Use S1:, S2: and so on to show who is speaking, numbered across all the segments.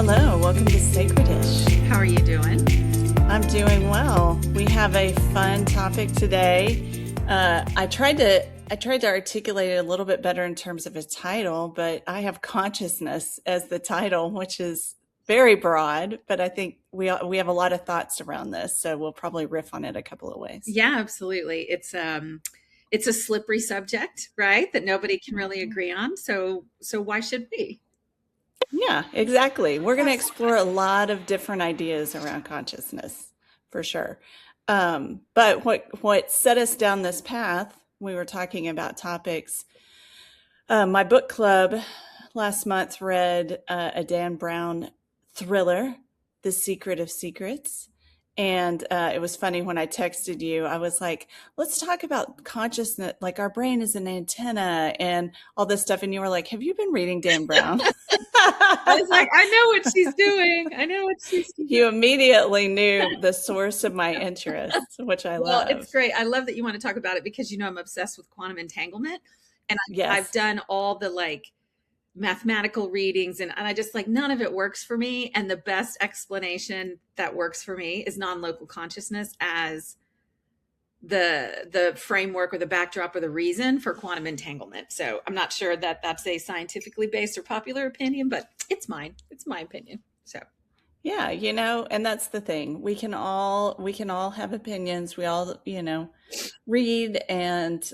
S1: Hello, welcome to Sacredish.
S2: How are you doing?
S1: I'm doing well. We have a fun topic today. I tried to articulate it a little bit better in terms of a title, but I have consciousness as the title, which is very broad. But I think we have a lot of thoughts around this, so we'll probably riff on it a couple of ways.
S2: Yeah, absolutely. It's a slippery subject, right? That nobody can really agree on. So why should we?
S1: Yeah, exactly. We're going to explore a lot of different ideas around consciousness, for sure. But what set us down this path, we were talking about topics. My book club last month read a Dan Brown thriller, The Secret of Secrets. And it was funny when I texted you, I was like, let's talk about consciousness, like our brain is an antenna and all this stuff. And you were like, have you been reading Dan Brown?
S2: I was like, I know what she's doing. I know what she's doing.
S1: You immediately knew the source of my interest, which I love.
S2: Well, it's great. I love that you want to talk about it because I'm obsessed with quantum entanglement. And
S1: Yes.
S2: I've done all the mathematical readings and I just none of it works for me. And the best explanation that works for me is non-local consciousness as the framework or the backdrop or the reason for quantum entanglement. So I'm not sure that that's a scientifically based or popular opinion, but it's mine. It's my opinion. So
S1: yeah, and that's the thing. We can all have opinions. We all, read and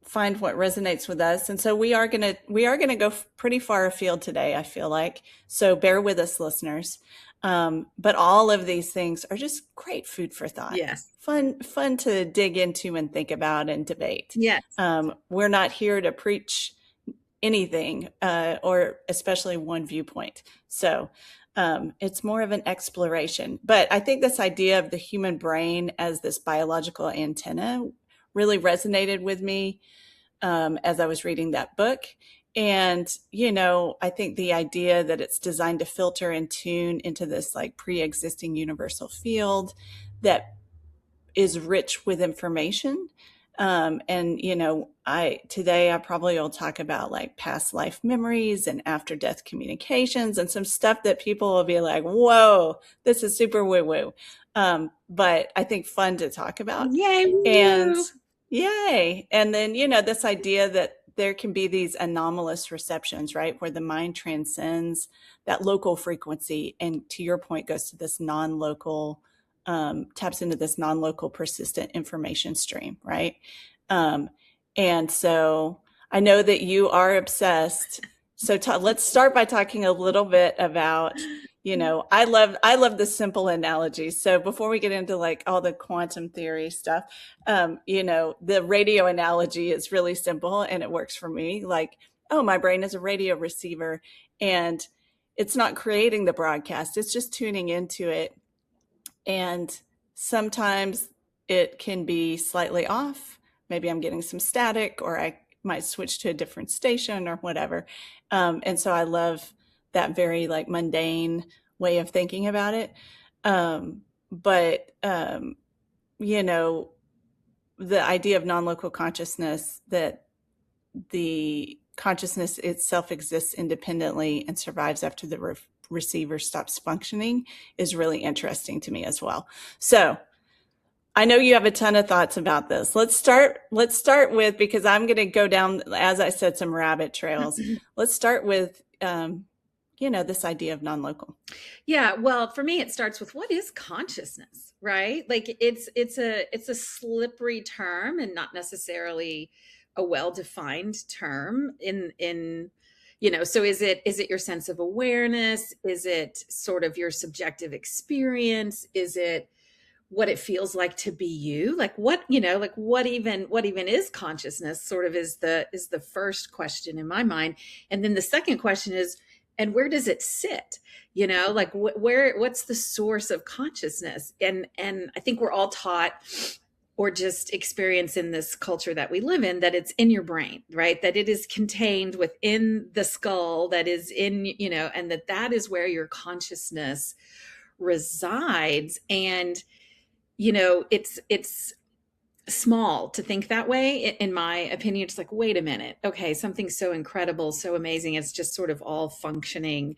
S1: find what resonates with us. And so we are gonna go pretty far afield today, I feel like. So bear with us, listeners. But all of these things are just great food for thought.
S2: yes.
S1: Fun to dig into and think about and debate.
S2: Yes.
S1: We're not here to preach anything, or especially one viewpoint. So it's more of an exploration. But I think this idea of the human brain as this biological antenna really resonated with me as I was reading that book. And, I think the idea that it's designed to filter and tune into this pre-existing universal field that is rich with information. And, today I probably will talk about past life memories and after death communications and some stuff that people will be like, whoa, this is super woo woo. But I think fun to talk about.
S2: Yay.
S1: And yay. And then, this idea that there can be these anomalous receptions, right? Where the mind transcends that local frequency. And to your point, goes to this non-local, taps into this non-local persistent information stream, right? And so I know that you are obsessed. So let's start by talking a little bit about, I love the simple analogies. So before we get into all the quantum theory stuff, the radio analogy is really simple and it works for me. My brain is a radio receiver and it's not creating the broadcast. It's just tuning into it. And sometimes it can be slightly off. Maybe I'm getting some static or I might switch to a different station or whatever. And so I love that very mundane way of thinking about it. But the idea of non-local consciousness, that the consciousness itself exists independently and survives after the receiver stops functioning, is really interesting to me as well. So I know you have a ton of thoughts about this. Let's start with, because I'm going to go down, as I said, some rabbit trails. Let's start with, this idea of non-local.
S2: Yeah. Well, for me, it starts with what is consciousness, right? It's a slippery term and not necessarily a well-defined term so is it your sense of awareness? Is it sort of your subjective experience? Is it what it feels like to be you? What even is consciousness, sort of is the first question in my mind. And then the second question is, and where does it sit? What's the source of consciousness? And I think we're all taught or just experience in this culture that we live in that it's in your brain, right? That it is contained within the skull, that is in, and that is where your consciousness resides. And it's small to think that way. In my opinion, it's like, wait a minute, okay, something so incredible, so amazing, it's just sort of all functioning,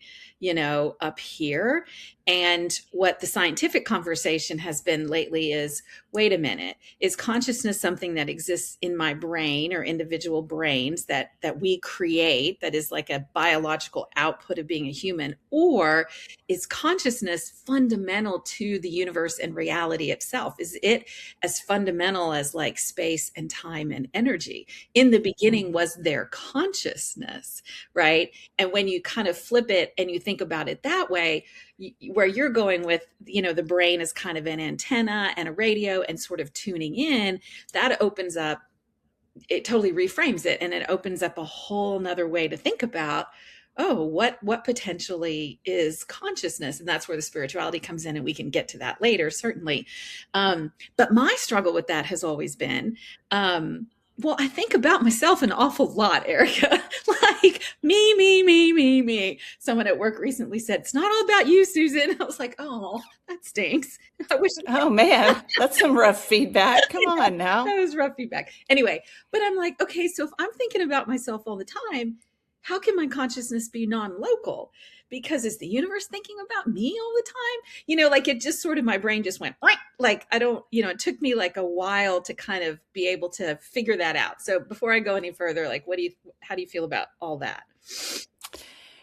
S2: up here. And what the scientific conversation has been lately is, wait a minute, is consciousness something that exists in my brain or individual brains that we create, that is like a biological output of being a human, or is consciousness fundamental to the universe and reality itself? Is it as fundamental as like space and time and energy? In the beginning was their consciousness, right? And when you kind of flip it and you think about it that way, where you're going with, the brain is kind of an antenna and a radio and sort of tuning in, that opens up, it totally reframes it, and it opens up a whole nother way to think about, oh, what potentially is consciousness. And that's where the spirituality comes in, and we can get to that later, certainly. But my struggle with that has always been, well, I think about myself an awful lot, Erica. Like, me. Someone at work recently said, it's not all about you, Susan. I was like, oh, that stinks. I wish.
S1: Oh man, that's some rough feedback. Come on now.
S2: That was rough feedback. Anyway, but I'm like, okay, so if I'm thinking about myself all the time, how can my consciousness be non-local? Because is the universe thinking about me all the time? Like, it just sort of, my brain just went, like, I don't, it took me like a while to kind of be able to figure that out. So before I go any further, like, how do you feel about all that?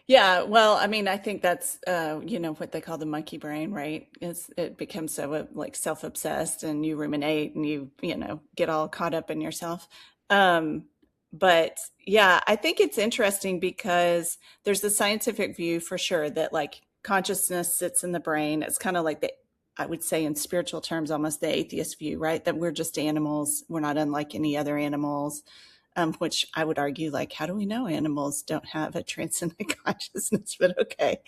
S1: Yeah, well, I mean, I think that's what they call the monkey brain, right? It becomes so like self-obsessed, and you ruminate, and you get all caught up in yourself. Um, but yeah, I think it's interesting because there's the scientific view for sure that like consciousness sits in the brain. It's kind of like I would say in spiritual terms, almost the atheist view, right? That we're just animals. We're not unlike any other animals. Which I would argue, like, how do we know animals don't have a transcendent consciousness? But okay.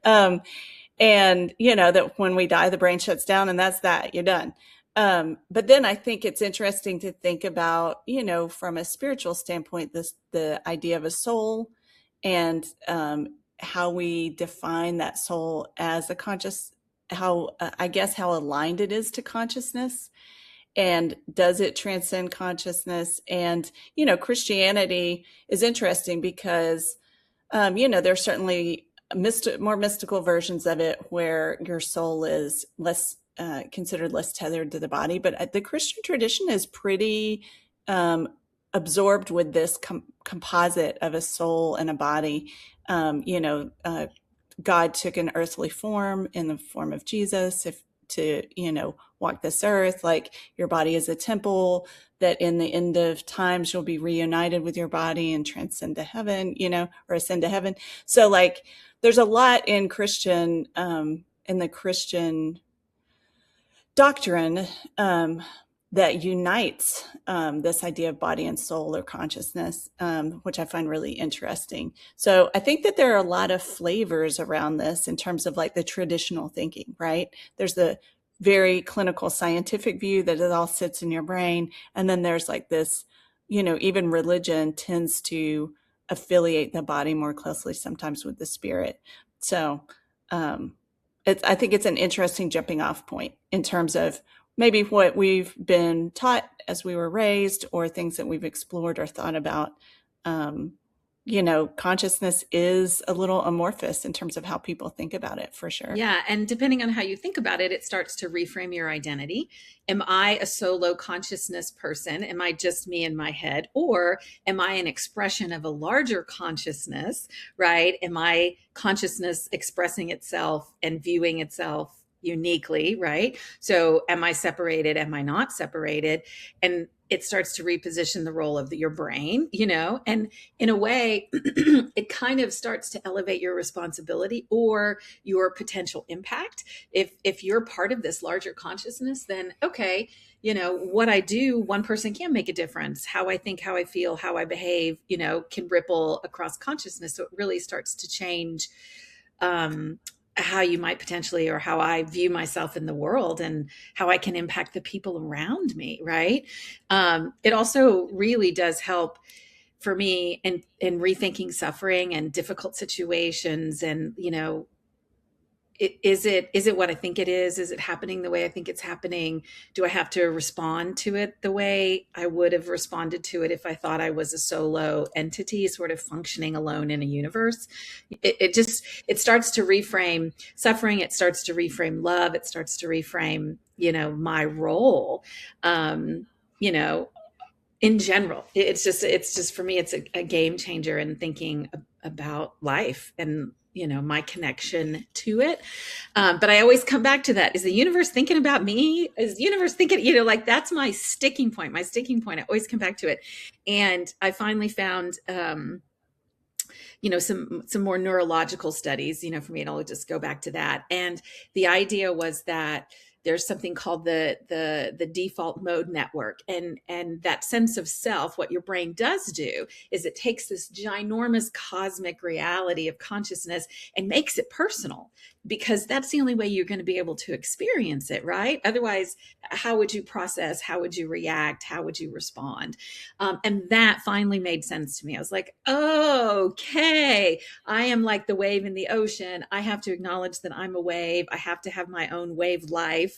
S1: And, that when we die, the brain shuts down, and that's that, you're done. But then I think it's interesting to think about, from a spiritual standpoint, the idea of a soul, and how we define that soul as a conscious, I guess, how aligned it is to consciousness. And does it transcend consciousness? And, Christianity is interesting because, there's certainly more mystical versions of it where your soul is less considered less tethered to the body. But the Christian tradition is pretty absorbed with this composite of a soul and a body. God took an earthly form in the form of Jesus to walk this earth. Like, your body is a temple, that in the end of times you'll be reunited with your body and transcend to heaven, or ascend to heaven. So like, there's a lot in the Christian doctrine that unites this idea of body and soul or consciousness, which I find really interesting. So I think that there are a lot of flavors around this in terms of like the traditional thinking, right? There's the very clinical scientific view that it all sits in your brain. And then there's like this, even religion tends to affiliate the body more closely sometimes with the spirit. So I think it's an interesting jumping off point in terms of maybe what we've been taught as we were raised, or things that we've explored or thought about. Consciousness is a little amorphous in terms of how people think about it, for sure.
S2: Yeah. And depending on how you think about it, it starts to reframe your identity. Am I a solo consciousness person? Am I just me in my head? Or am I an expression of a larger consciousness, right? Am I consciousness expressing itself and viewing itself uniquely, right? So am I separated? Am I not separated? And it starts to reposition the role of your brain, and in a way, it kind of starts to elevate your responsibility or your potential impact. If you're part of this larger consciousness, then okay, what I do, one person can make a difference. How I think, how I feel, how I behave, can ripple across consciousness. So it really starts to change how you might potentially, or how I view myself in the world, and how I can impact the people around me, right? It also really does help for me in rethinking suffering and difficult situations. And, is it what I think it is? Is it happening the way I think it's happening? Do I have to respond to it the way I would have responded to it if I thought I was a solo entity, sort of functioning alone in a universe? It just, it starts to reframe suffering. It starts to reframe love. It starts to reframe, my role. Um, you know, in general, it's just for me, it's a game changer in thinking about life and my connection to it. But I always come back to that: is the universe thinking about me? Is the universe thinking, like, that's my sticking point. I always come back to it. And I finally found some more neurological studies, for me, and I'll just go back to that. And the idea was that there's something called the default mode network, and that sense of self. What your brain does do is it takes this ginormous cosmic reality of consciousness and makes it personal, because that's the only way you're going to be able to experience it, right? Otherwise, how would you process? How would you react? How would you respond? And that finally made sense to me. I was like, oh, okay, I am like the wave in the ocean. I have to acknowledge that I'm a wave. I have to have my own wave life,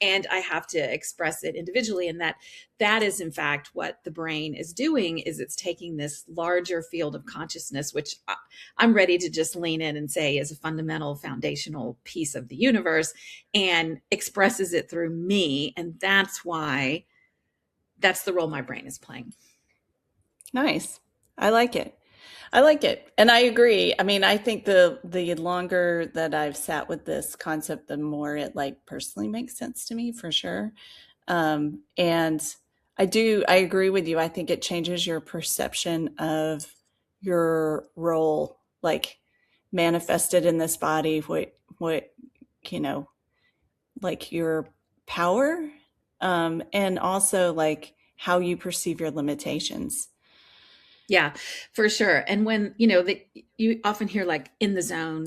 S2: and I have to express it individually. And that is, in fact, what the brain is doing, is it's taking this larger field of consciousness, which I'm ready to just lean in and say is a fundamental foundational piece of the universe, and expresses it through me. And that's the role my brain is playing.
S1: Nice. I like it. I like it. And I agree. I mean, I think the longer that I've sat with this concept, the more it like personally makes sense to me for sure. And I agree with you. I think it changes your perception of your role, like manifested in this body, what, you know, like your power, and also like how you perceive your limitations.
S2: Yeah, for sure. And when, you often hear like in the zone,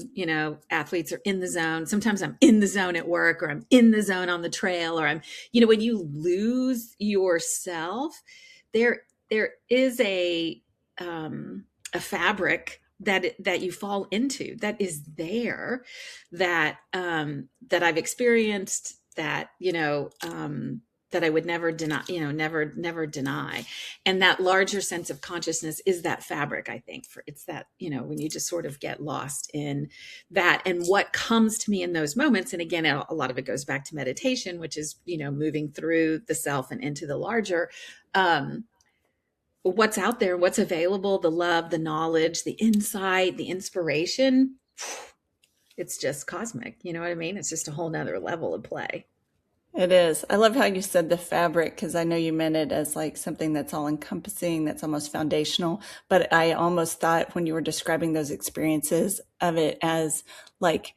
S2: athletes are in the zone. Sometimes I'm in the zone at work, or I'm in the zone on the trail, or when you lose yourself, there is a fabric that you fall into, that is there, that I've experienced, that I would never deny, never deny. And that larger sense of consciousness is that fabric, I think. It's that, when you just sort of get lost in that. And what comes to me in those moments, and again, a lot of it goes back to meditation, which is, moving through the self and into the larger, what's out there, what's available, the love, the knowledge, the insight, the inspiration. It's just cosmic. You know what I mean? It's just a whole nother level of play.
S1: It is. I love how you said the fabric, because I know you meant it as like something that's all encompassing, that's almost foundational. But I almost thought when you were describing those experiences of it as like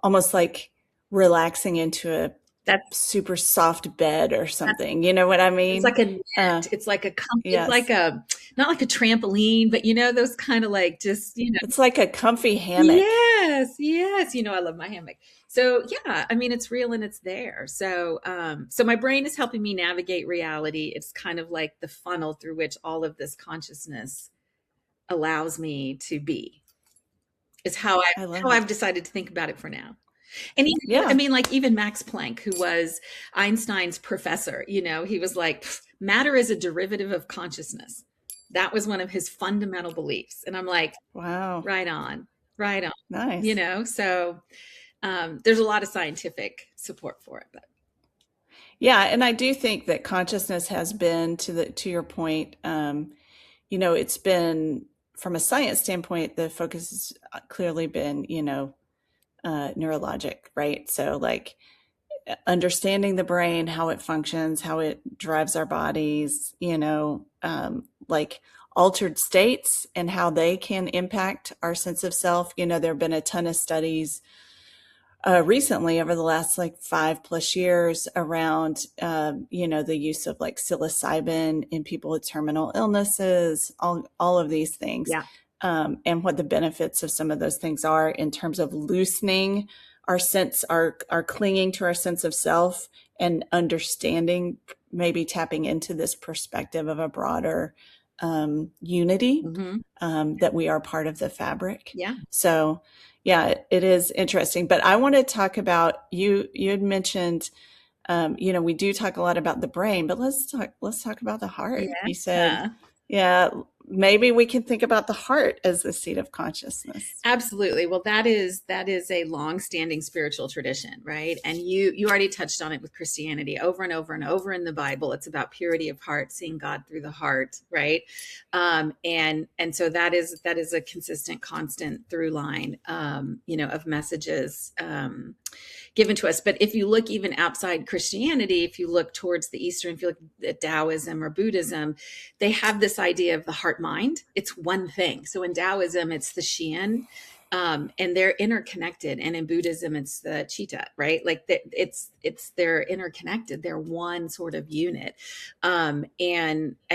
S1: almost like relaxing into a
S2: That's
S1: super soft bed or something. You know what I
S2: It's
S1: mean?
S2: like a net.
S1: Uh,
S2: It's like
S1: yes.
S2: not like a trampoline, but those kind of like, just,
S1: It's like a comfy hammock.
S2: yes, yes. I love my hammock. So yeah, I mean, it's real and it's there. So my brain is helping me navigate reality. It's kind of like the funnel through which all of this consciousness allows me to be. Is
S1: I
S2: how
S1: love
S2: I've
S1: it.
S2: decided to think about it for now. And even, I
S1: Yeah.
S2: mean, like even Max Planck, who was Einstein's professor, he was like, matter is a derivative of consciousness. That was one of his fundamental beliefs. And I'm like,
S1: Wow.
S2: right on, right on,
S1: Nice.
S2: So there's a lot of scientific support for it. But
S1: Yeah, and I do think that consciousness has been to your point. It's been from a science standpoint, the focus has clearly been, neurologic, right? So like understanding the brain, how it functions, how it drives our bodies, like altered states and how they can impact our sense of self. There have been a ton of studies recently over the last like 5+ years around, the use of like psilocybin in people with terminal illnesses, all of these things,
S2: yeah,
S1: and what the benefits of some of those things are in terms of loosening our clinging to our sense of self and understanding, maybe tapping into this perspective of a broader unity,
S2: Mm-hmm.
S1: that we are part of the fabric.
S2: Yeah.
S1: So, yeah, it is interesting. But I want to talk about you. You had mentioned, we do talk a lot about the brain, but let's talk about the heart. You said,
S2: Yeah.
S1: yeah, maybe we can think about the heart as the seat of consciousness.
S2: Absolutely. Well, that is a long-standing spiritual tradition, right? And you already touched on it with Christianity over and over and over in the Bible. It's about purity of heart, seeing God through the heart, right? And so that is a consistent, constant through line, of messages. Given to us. But if you look even outside Christianity, if you look towards the Eastern, if you look at Taoism or Buddhism, they have this idea of the heart mind. It's one thing. So in Taoism, it's the Xian. And they're interconnected, and in Buddhism, it's the Chitta, right? Like they're interconnected. They're one sort of unit, and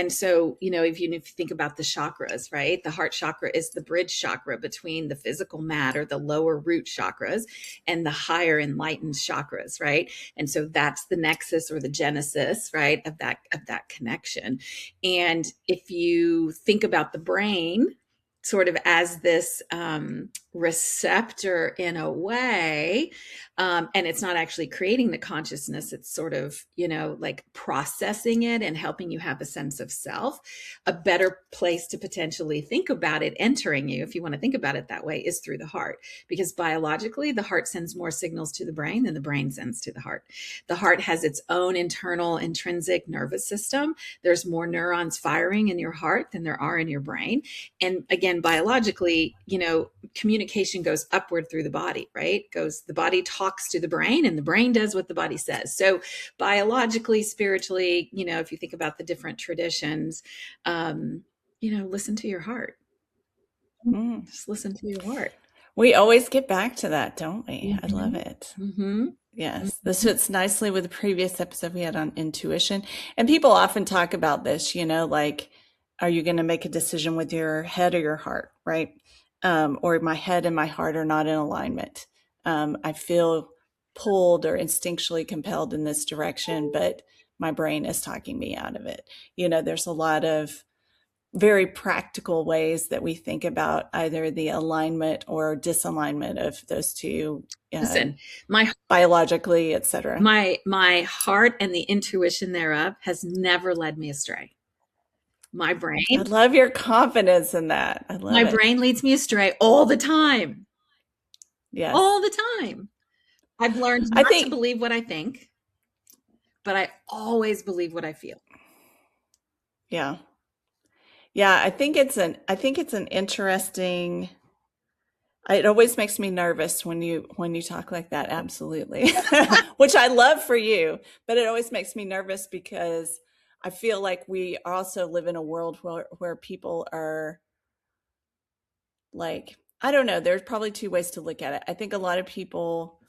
S2: so if you think about the chakras, right? The heart chakra is the bridge chakra between the physical matter, the lower root chakras, and the higher enlightened chakras, right? And so that's the nexus or the genesis, right, of that connection. And if you think about the brain sort of as this receptor in a way, and it's not actually creating the consciousness, it's sort of like processing it and helping you have a sense of self. A better place to potentially think about it entering you, if you want to think about it that way, is through the heart, because biologically the heart sends more signals to the brain than the brain sends to the heart. The heart has its own internal intrinsic nervous system. There's more neurons firing in your heart than there are in your brain. And again, biologically, communication goes upward through the body, right? The body talks to the brain, and the brain does what the body says. So biologically, spiritually, if you think about the different traditions, listen to your heart.
S1: Mm.
S2: Just listen to your heart.
S1: We always get back to that, don't we? I love
S2: Mm-hmm.
S1: it.
S2: Mm-hmm.
S1: Yes, this
S2: Mm-hmm.
S1: fits nicely with the previous episode we had on intuition. And people often talk about this, like, are you going to make a decision with your head or your heart, right? Or my head and my heart are not in alignment. I feel pulled or instinctually compelled in this direction, but my brain is talking me out of it. There's a lot of very practical ways that we think about either the alignment or disalignment of those two,
S2: Listen, my
S1: biologically, etc.
S2: my heart and the intuition thereof has never led me astray. My
S1: I
S2: brain,
S1: love your confidence in that. I
S2: my
S1: love it.
S2: brain leads me astray all the time.
S1: Yes.
S2: All the time. I've learned
S1: I
S2: not to
S1: think,
S2: believe what I think, but I always believe what I feel.
S1: yeah. Yeah, I think it's an interesting, it always makes me nervous when you talk like that, absolutely. Which I love for you, but it always makes me nervous because I feel like we also live in a world where people are like, I don't know, there's probably two ways to look at it. I think a lot of people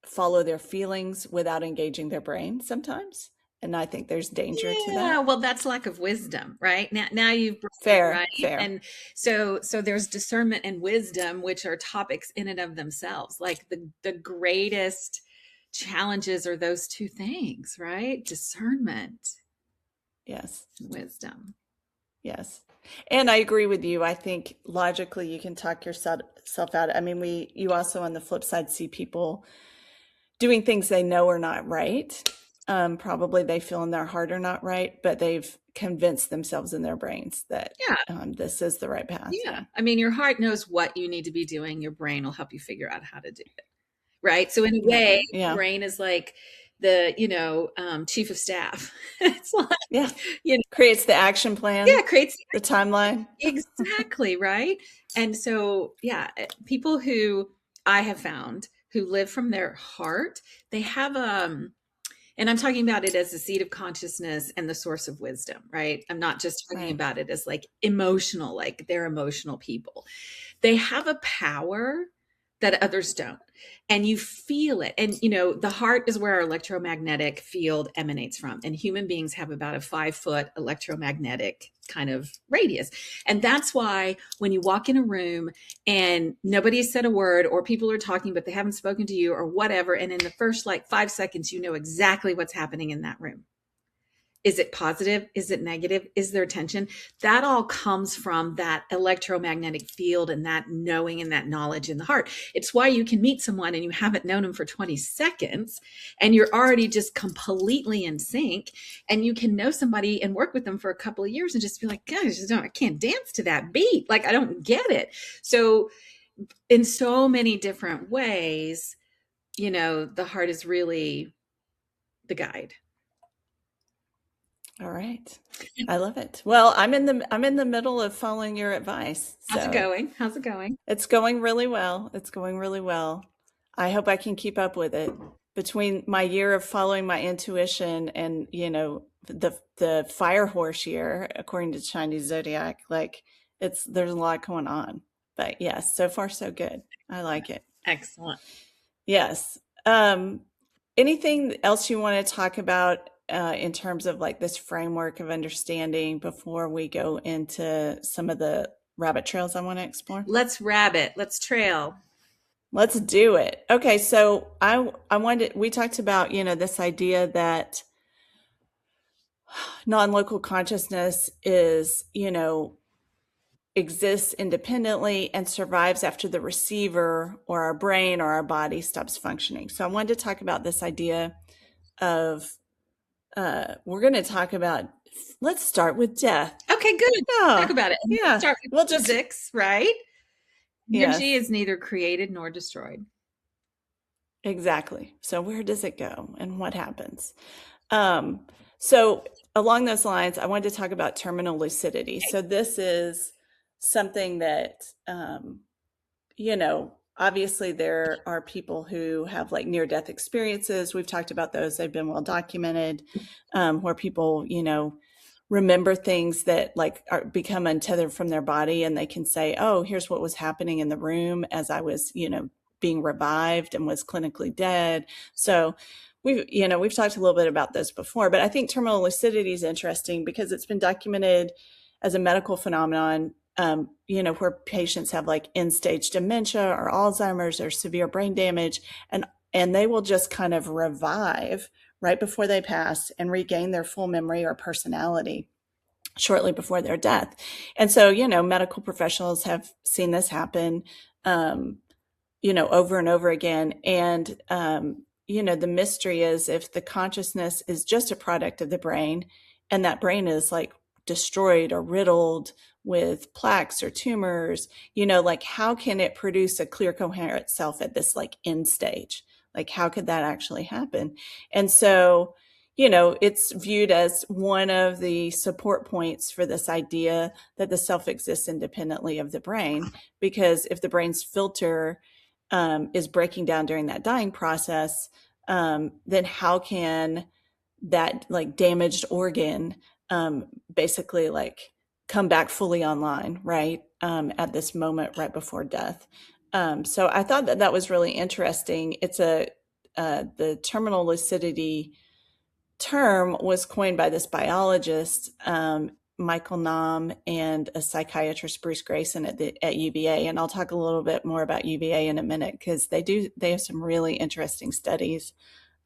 S1: follow their feelings without engaging their brain sometimes. And I think there's danger to
S2: Yeah,
S1: that.
S2: well, that's lack of wisdom, right? Now you've brought it
S1: Fair,
S2: right,
S1: fair.
S2: and so there's discernment and wisdom, which are topics in and of themselves. Like the greatest challenges are those two things, right? Discernment,
S1: Yes,
S2: wisdom.
S1: yes. And I agree with you. I think logically you can talk yourself out. I mean, you also on the flip side see people doing things they know are not right. Probably they feel in their heart are not right, but they've convinced themselves in their brains that
S2: Yeah,
S1: this is the right path.
S2: yeah.
S1: Yeah.
S2: I mean, your heart knows what you need to be doing. Your brain will help you figure out how to do it, right? So in a
S1: Yeah.
S2: way, the
S1: Yeah.
S2: brain is like the chief of staff. It's like
S1: Yeah.
S2: you know,
S1: Creates the action plan,
S2: yeah, creates
S1: the timeline.
S2: exactly, right? And so, yeah, people who I have found who live from their heart, they have and I'm talking about it as the seat of consciousness and the source of wisdom, right? I'm not just talking
S1: Right.
S2: about it as like emotional, like they're emotional people. They have a power that others don't. And you feel it. And, the heart is where our electromagnetic field emanates from. And human beings have about a 5-foot electromagnetic kind of radius. And that's why when you walk in a room and nobody's said a word, or people are talking, but they haven't spoken to you or whatever, and in the first like 5 seconds, you know exactly what's happening in that room. Is it positive? Is it negative? Is there tension? That all comes from that electromagnetic field and that knowing and that knowledge in the heart. It's why you can meet someone and you haven't known them for 20 seconds and you're already just completely in sync. And you can know somebody and work with them for a couple of years and just be like, God, I can't dance to that beat. Like, I don't get it. So, in so many different ways, the heart is really the guide.
S1: All right. I love it. Well, I'm in the middle of following your advice.
S2: How's it
S1: So
S2: going? How's it going?
S1: it's going really well. It's going really well. I hope I can keep up with it. Between my year of following my intuition and, the fire horse year, according to Chinese zodiac, like there's a lot going on. But yes, so far so good. I like it.
S2: Excellent.
S1: Yes. Um, Anything else you want to talk about in terms of like this framework of understanding before we go into some of the rabbit trails I want to explore?
S2: Let's rabbit. Let's trail.
S1: Let's do it. Okay, so I wanted we talked about, this idea that non-local consciousness is, exists independently and survives after the receiver or our brain or our body stops functioning. So I wanted to talk about this idea of we're going to talk about, let's start with death.
S2: Okay, good. Talk
S1: Oh,
S2: about it. And let's
S1: yeah.
S2: start with
S1: We'll just,
S2: physics, right?
S1: yes,
S2: Energy is neither created nor destroyed.
S1: exactly. So where does it go and what happens? Um, so along those lines, I wanted to talk about terminal lucidity. So this is something that, obviously there are people who have like near death experiences. We've talked about those. They've been well documented, where people, remember things that like become untethered from their body, and they can say, oh, here's what was happening in the room as I was, being revived and was clinically dead. So we've talked a little bit about this before, but I think terminal lucidity is interesting because it's been documented as a medical phenomenon, where patients have like end stage dementia or Alzheimer's or severe brain damage, and they will just kind of revive right before they pass and regain their full memory or personality shortly before their death. And so, medical professionals have seen this happen, over and over again. And, the mystery is if the consciousness is just a product of the brain and that brain is like destroyed or riddled with plaques or tumors, like how can it produce a clear, coherent self at this like end stage? Like, how could that actually happen? And so, it's viewed as one of the support points for this idea that the self exists independently of the brain, because if the brain's filter is breaking down during that dying process, then how can that like damaged organ basically like come back fully online, right? At this moment right before death. So I thought that that was really interesting. The terminal lucidity term was coined by this biologist, Michael Naum, and a psychiatrist, Bruce Grayson, at UVA. And I'll talk a little bit more about UVA in a minute because they have some really interesting studies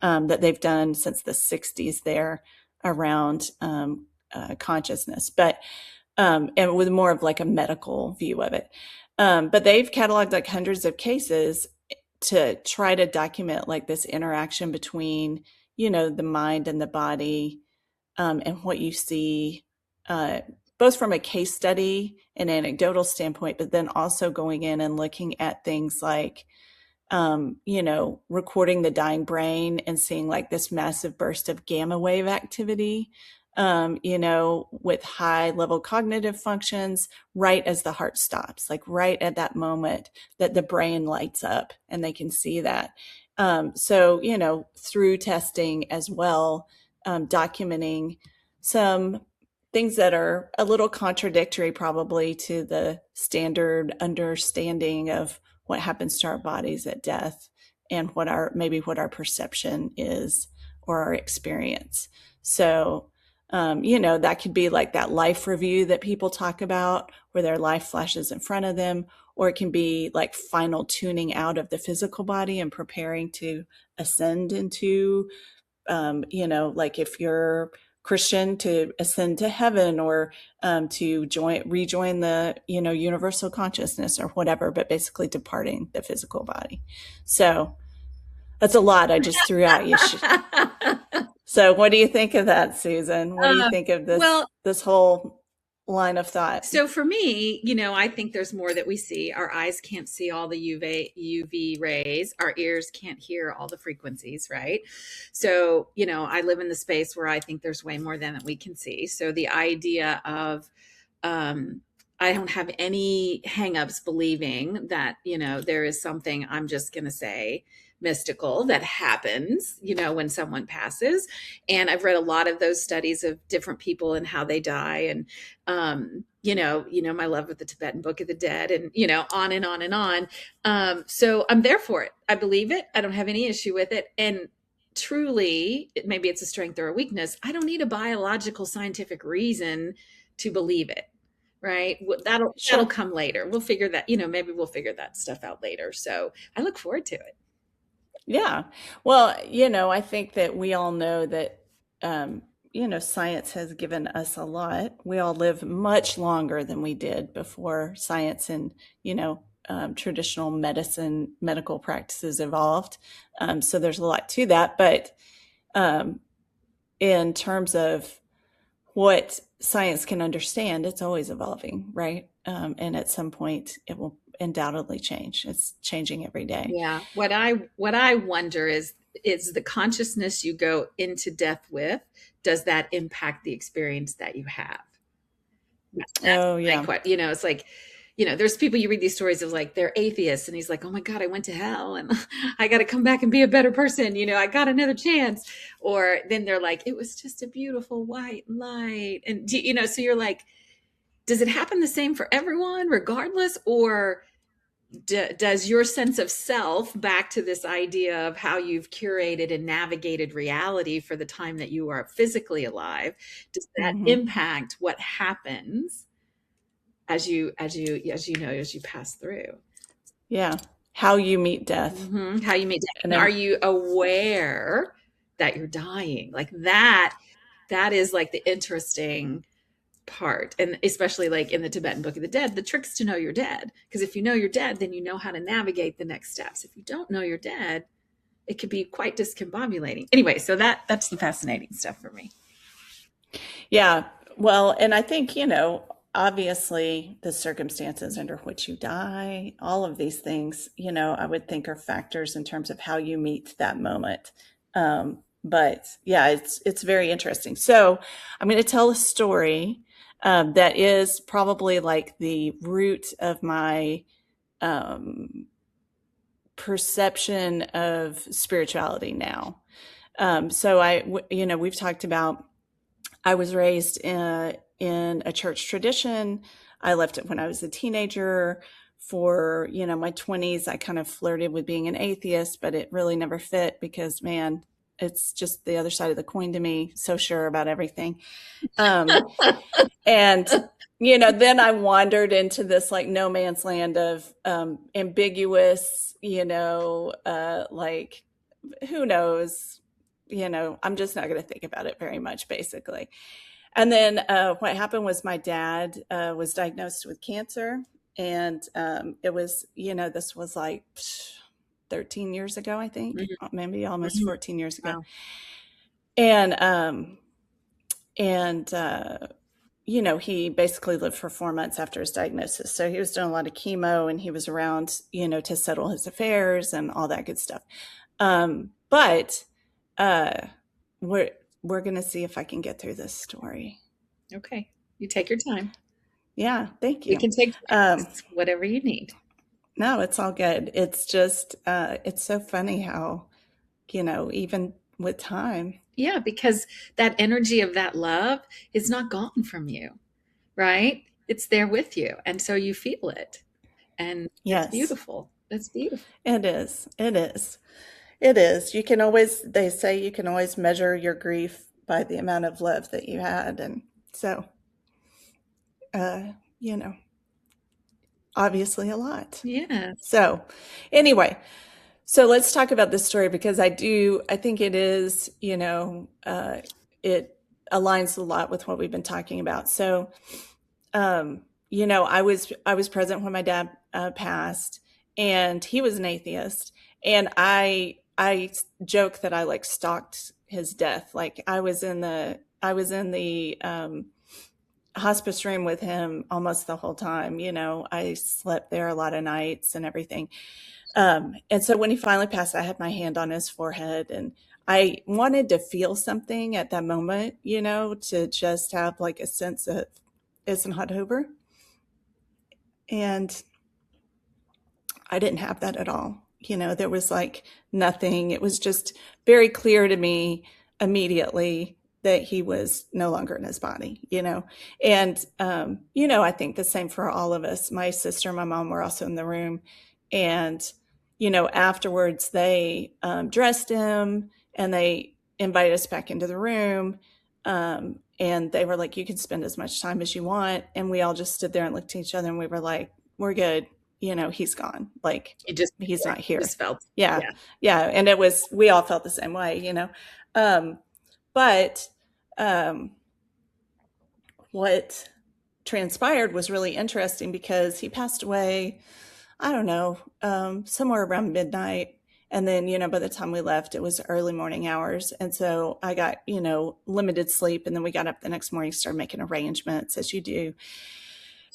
S1: that they've done since the 60s there around consciousness, but and with more of like a medical view of it. But they've cataloged like hundreds of cases to try to document like this interaction between, the mind and the body, and what you see, both from a case study and anecdotal standpoint, but then also going in and looking at things like, recording the dying brain and seeing like this massive burst of gamma wave activity, with high level cognitive functions right as the heart stops, like right at that moment that the brain lights up and they can see that. So, through testing as well, documenting some things that are a little contradictory probably to the standard understanding of what happens to our bodies at death and what our perception is or our experience. So, that could be like that life review that people talk about where their life flashes in front of them, or it can be like final tuning out of the physical body and preparing to ascend into, like if you're Christian to ascend to heaven, or to rejoin the universal consciousness or whatever, but basically departing the physical body. So that's a lot I just threw at you. So what do you think of that, Susan? What do you
S2: Um,
S1: think of
S2: well,
S1: this whole line of thought?
S2: so for me, I think there's more that we see. Our eyes can't see all the UV rays. Our ears can't hear all the frequencies, right? So, I live in the space where I think there's way more than that we can see. So the idea of, um, I don't have any hangups believing that, there is something, I'm just going to say, mystical that happens, when someone passes. And I've read a lot of those studies of different people and how they die. And, my love with the Tibetan Book of the Dead, and, on and on and on. So I'm there for it. I believe it. I don't have any issue with it. And truly, maybe it's a strength or a weakness. I don't need a biological scientific reason to believe it. Right. That'll
S1: Sure.
S2: come later. We'll figure that, maybe we'll figure that stuff out later. So I look forward to it.
S1: Yeah. Well, I think that we all know that, science has given us a lot. We all live much longer than we did before science and, traditional medical practices evolved. So there's a lot to that. But um, in terms of what science can understand, it's always evolving, right? And at some point, it will undoubtedly change. It's changing every day.
S2: Yeah. What I wonder is the consciousness you go into death with, does that impact the experience that you have? That's
S1: Oh,
S2: my
S1: yeah.
S2: question. It's like, there's people, you read these stories of like they're atheists and he's like, oh my God, I went to hell and I got to come back and be a better person. I got another chance. Or then they're like, it was just a beautiful white light. And, so you're like, does it happen the same for everyone regardless? Or does your sense of self, back to this idea of how you've curated and navigated reality for the time that you are physically alive, does that
S1: Hmm.
S2: impact what happens as you pass through?
S1: Yeah. How you meet death.
S2: How you meet death,
S1: And
S2: and are
S1: then,
S2: you aware that you're dying? Like that is like the interesting part. And especially like in the Tibetan Book of the Dead, the trick's to know you're dead, because if you know you're dead, then you know how to navigate the next steps. If you don't know you're dead, it could be quite discombobulating. Anyway, so that's the fascinating stuff for me.
S1: yeah. Well, and I think, obviously the circumstances under which you die, all of these things, I would think are factors in terms of how you meet that moment. But yeah, it's very interesting. So I'm going to tell a story that is probably like the root of my um, perception of spirituality now. We've talked about, I was raised in a church tradition. I left it when I was a teenager. For, my 20s, I kind of flirted with being an atheist, but it really never fit because, man, it's just the other side of the coin to me. So sure about everything. Um, and, then I wandered into this like no man's land of ambiguous, like, who knows? I'm just not going to think about it very much, basically. And then what happened was my dad was diagnosed with cancer. And it was, this was like 13 years ago, I think,
S2: Mhm,
S1: maybe almost
S2: mhm.
S1: 14 years ago.
S2: Wow.
S1: And, and, he basically lived for 4 months after his diagnosis. So he was doing a lot of chemo and he was around, to settle his affairs and all that good stuff. But uh, we're, we're going to see if I can get through this story.
S2: Okay, you take your time.
S1: Yeah, thank
S2: We
S1: you.
S2: can take
S1: Um,
S2: breaks, whatever you need.
S1: no, it's all good. It's just, it's so funny how, even with time.
S2: Yeah, because that energy of that love is not gone from you, right? It's there with you. And so you feel it. And that's
S1: Yes,
S2: beautiful. That's beautiful.
S1: it is. It is. It is. They say you can always measure your grief by the amount of love that you had. And so, uh, you know, obviously a lot.
S2: Yes.
S1: So, anyway, so let's talk about this story because I think it is, it, aligns a lot with what we've been talking about. So, I was present when my dad passed, and he was an atheist, and I joke that I like stalked his death. Like I was in the hospice room with him almost the whole time. I slept there a lot of nights and everything. And so when he finally passed, I had my hand on his forehead, and I wanted to feel something at that moment, to just have like a sense of it's not over. And I didn't have that at all. There was like nothing. It was just very clear to me immediately that he was no longer in his body. And, I think the same for all of us. My sister and my mom were also in the room. And, afterwards they dressed him and they invited us back into the room. And they were like, you can spend as much time as you want. And we all just stood there and looked at each other, and we were like, we're good. He's gone. Like,
S2: You just
S1: he's not here.
S2: just felt,
S1: Yeah.
S2: yeah.
S1: Yeah. And we all felt the same way. Um, but what transpired was really interesting because he passed away, I don't know, somewhere around midnight. And then, by the time we left, it was early morning hours. And so I got, limited sleep. And then we got up the next morning, started making arrangements as you do.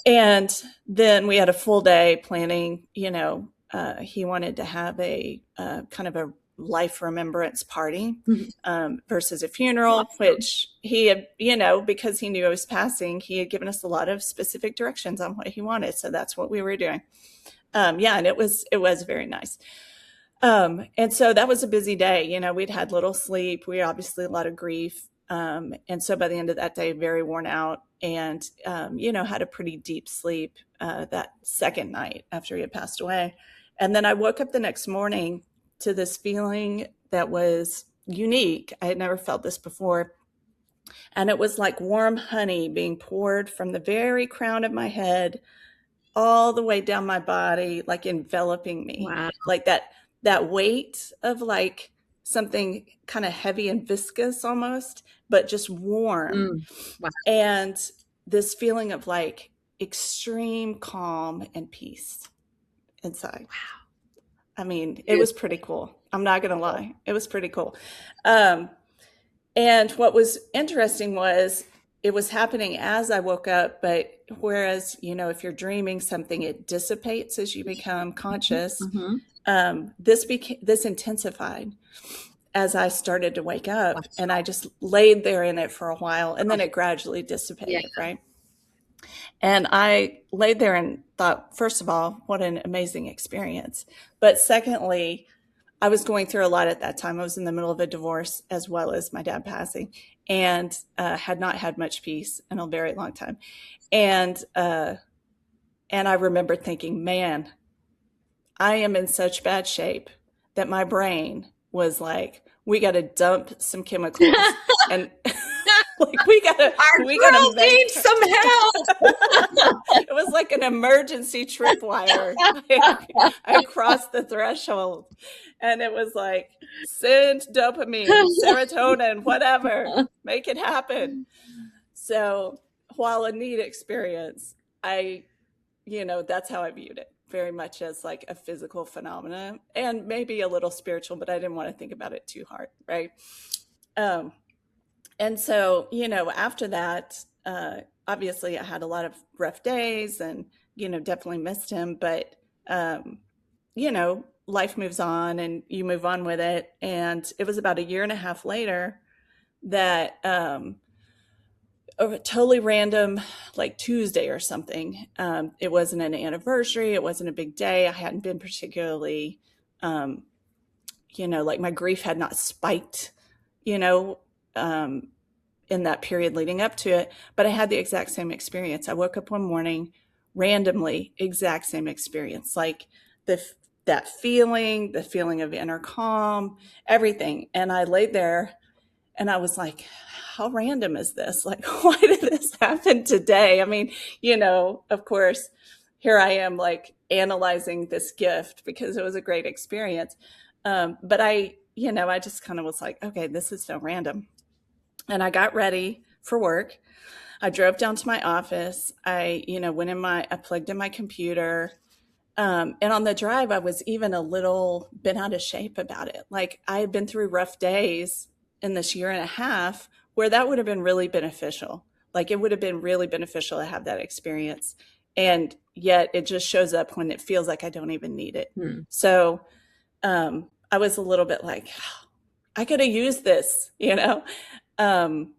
S1: And then we had a full day planning. He wanted to have a kind of a life remembrance party versus a funeral,
S2: Awesome.
S1: which he had, because he knew I was passing, he had given us a lot of specific directions on what he wanted. So that's what we were doing. And it was very nice. And so that was a busy day. We'd had little sleep. We had obviously a lot of grief. And so by the end of that day, very worn out, and, had a pretty deep sleep that second night after he had passed away. And then I woke up the next morning to this feeling that was unique. I had never felt this before. And it was like warm honey being poured from the very crown of my head all the way down my body, like enveloping me.
S2: Wow.
S1: Like that weight of like something kind of heavy and viscous almost, but just warm.
S2: Wow.
S1: And this feeling of like extreme calm and peace inside.
S2: Wow.
S1: I mean, it was pretty cool. I'm not going to lie. It was pretty cool. And what was interesting was it was happening as I woke up, but whereas, if you're dreaming something, it dissipates as you become conscious. This intensified as I started to wake up, and I just laid there in it for a while, and then it gradually dissipated, right? And I laid there and thought, first of all, what an amazing experience. But secondly, I was going through a lot at that time. I was in the middle of a divorce as well as my dad passing, and had not had much peace in a very long time. And I remember thinking, man, I am in such bad shape that my brain was like, we got to dump some chemicals and like we gotta
S2: need some help.
S1: It was like an emergency tripwire. I crossed the threshold, and it was like, send dopamine, serotonin, whatever, make it happen. So while a neat experience, that's how I viewed it, very much as like a physical phenomenon and maybe a little spiritual, but I didn't want to think about it too hard, right? And so, after that, obviously I had a lot of rough days and, definitely missed him, but, life moves on and you move on with it. And it was about a year and a half later that, a totally random, like Tuesday or something. It wasn't an anniversary. It wasn't a big day. I hadn't been particularly, like my grief had not spiked, in that period leading up to it. But I had the exact same experience. I woke up one morning randomly, exact same experience, like that feeling, the feeling of inner calm, everything. And I laid there and I was like, how random is this? Like, why did this happen today? I mean, of course, here I am like analyzing this gift because it was a great experience. But I just kind of was like, okay, this is so random. And I got ready for work. I drove down to my office. I plugged in my computer. And on the drive, I was even a little bit out of shape about it. Like I had been through rough days in this year and a half where that would have been really beneficial. Like it would have been really beneficial to have that experience. And yet it just shows up when it feels like I don't even need it.
S2: Hmm.
S1: So I was a little bit like, I could have used this, you know? Um,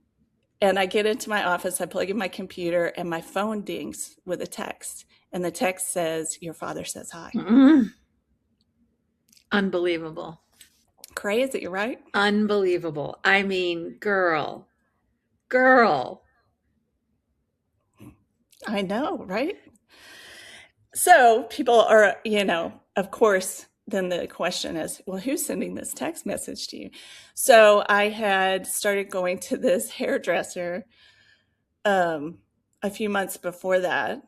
S1: and I get into my office, I plug in my computer, and my phone dings with a text. And the text says, "Your father says hi."
S2: Mm. Unbelievable.
S1: Crazy, right?
S2: Unbelievable. I mean, girl.
S1: I know, right? So people are, of course, then the question is, well, who's sending this text message to you? So I had started going to this hairdresser um, a few months before that.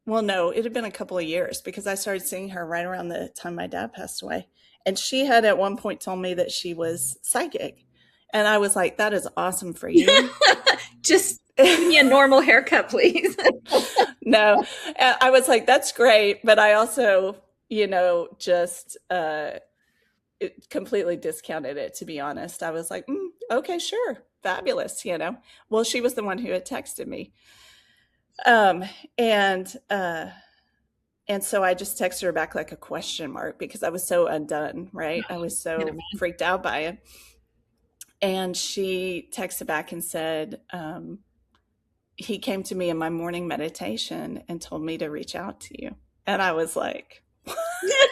S1: Well, no, it had been a couple of years because I started seeing her right around the time my dad passed away. And she had at one point told me that she was psychic. And I was like, that is awesome for you.
S2: Just give me a normal haircut, please.
S1: No, I was like, that's great. But I also, just completely discounted it, to be honest. I was like, okay, sure. Fabulous. Well, she was the one who had texted me. Um, and, uh, and so I just texted her back like a question mark because I was so undone, right? I was
S2: You know,
S1: so freaked out by it. And she texted back and said, he came to me in my morning meditation and told me to reach out to you. And I was like,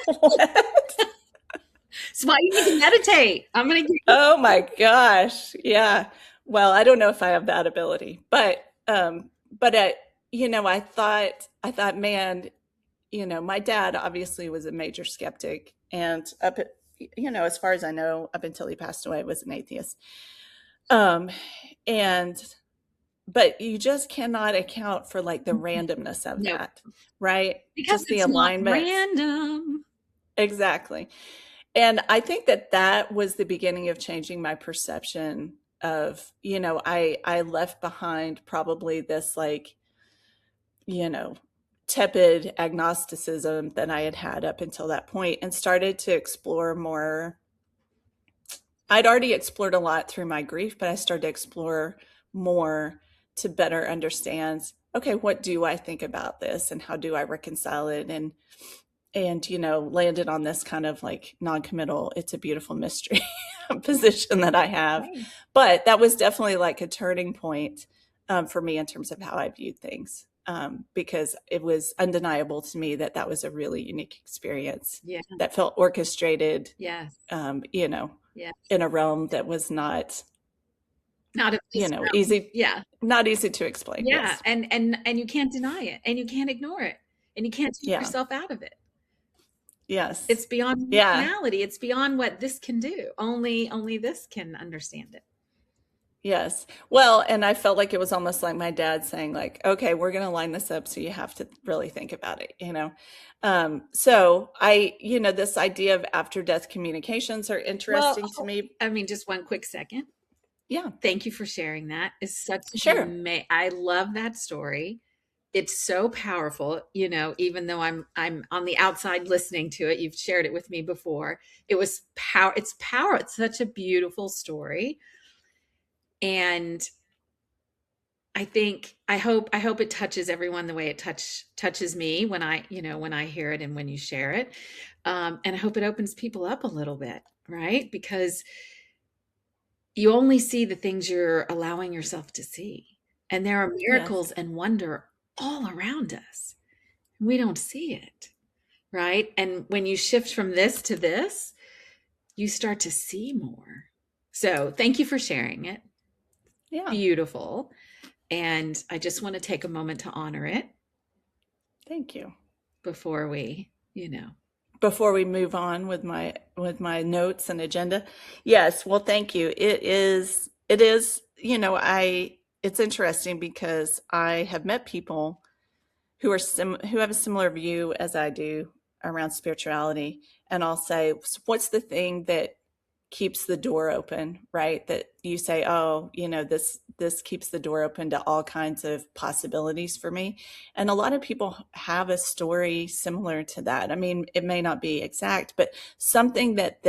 S1: what?
S2: it's why you need to meditate. I'm gonna give you.
S1: Oh my gosh. Yeah. Well, I don't know if I have that ability, but I thought, man, my dad obviously was a major skeptic, and as far as I know, up until he passed away, was an atheist. Um, and but you just cannot account for like the randomness of
S2: No,
S1: that, right?
S2: because
S1: Just the
S2: it's not
S1: alignment.
S2: random.
S1: Exactly. And I think that that was the beginning of changing my perception of, I left behind probably this like, you know, tepid agnosticism that I had had up until that point and started to explore more. I'd already explored a lot through my grief, but I started to explore more to better understand, okay, what do I think about this and how do I reconcile it? And landed on this kind of like non-committal, it's a beautiful mystery position that I have.
S2: Right.
S1: But that was definitely like a turning point for me in terms of how I viewed things, because it was undeniable to me that that was a really unique experience
S2: Yeah.
S1: that felt orchestrated,
S2: Yes. Yes.
S1: in a realm that was not,
S2: Not of this realm.
S1: easy,
S2: Yeah.
S1: not easy to explain.
S2: Yeah.
S1: Yes.
S2: And you can't deny it, and you can't ignore it, and you can't take
S1: Yeah.
S2: yourself out of it.
S1: Yes.
S2: It's beyond
S1: Yeah.
S2: rationality. It's beyond what this can do. Only this can understand it.
S1: Yes. Well, and I felt like it was almost like my dad saying like, okay, we're going to line this up. So you have to really think about it. So this idea of after death communications are
S2: Well,
S1: interesting to me.
S2: I mean, just one quick second.
S1: Yeah,
S2: Thank you for sharing that. It's such
S1: sure.
S2: I love that story. It's so powerful, even though I'm on the outside listening to it. You've shared it with me before. It was power. It's power. It's such a beautiful story. And I hope it touches everyone the way it touches me when I hear it and when you share it. And I hope it opens people up a little bit, right? Because you only see the things you're allowing yourself to see. And there are
S1: Yes.
S2: miracles and wonder all around us. We don't see it, right? And when you shift from this to this, you start to see more. So thank you for sharing it.
S1: Yeah.
S2: Beautiful. And I just want to take a moment to honor it
S1: Thank you.
S2: before we.
S1: Before we move on with my notes and agenda. Yes. Well, thank you. It is, it's interesting because I have met people who have a similar view as I do around spirituality. And I'll say, what's the thing that keeps the door open, right? That you say, oh, this keeps the door open to all kinds of possibilities for me. And a lot of people have a story similar to that. I mean, it may not be exact, but something that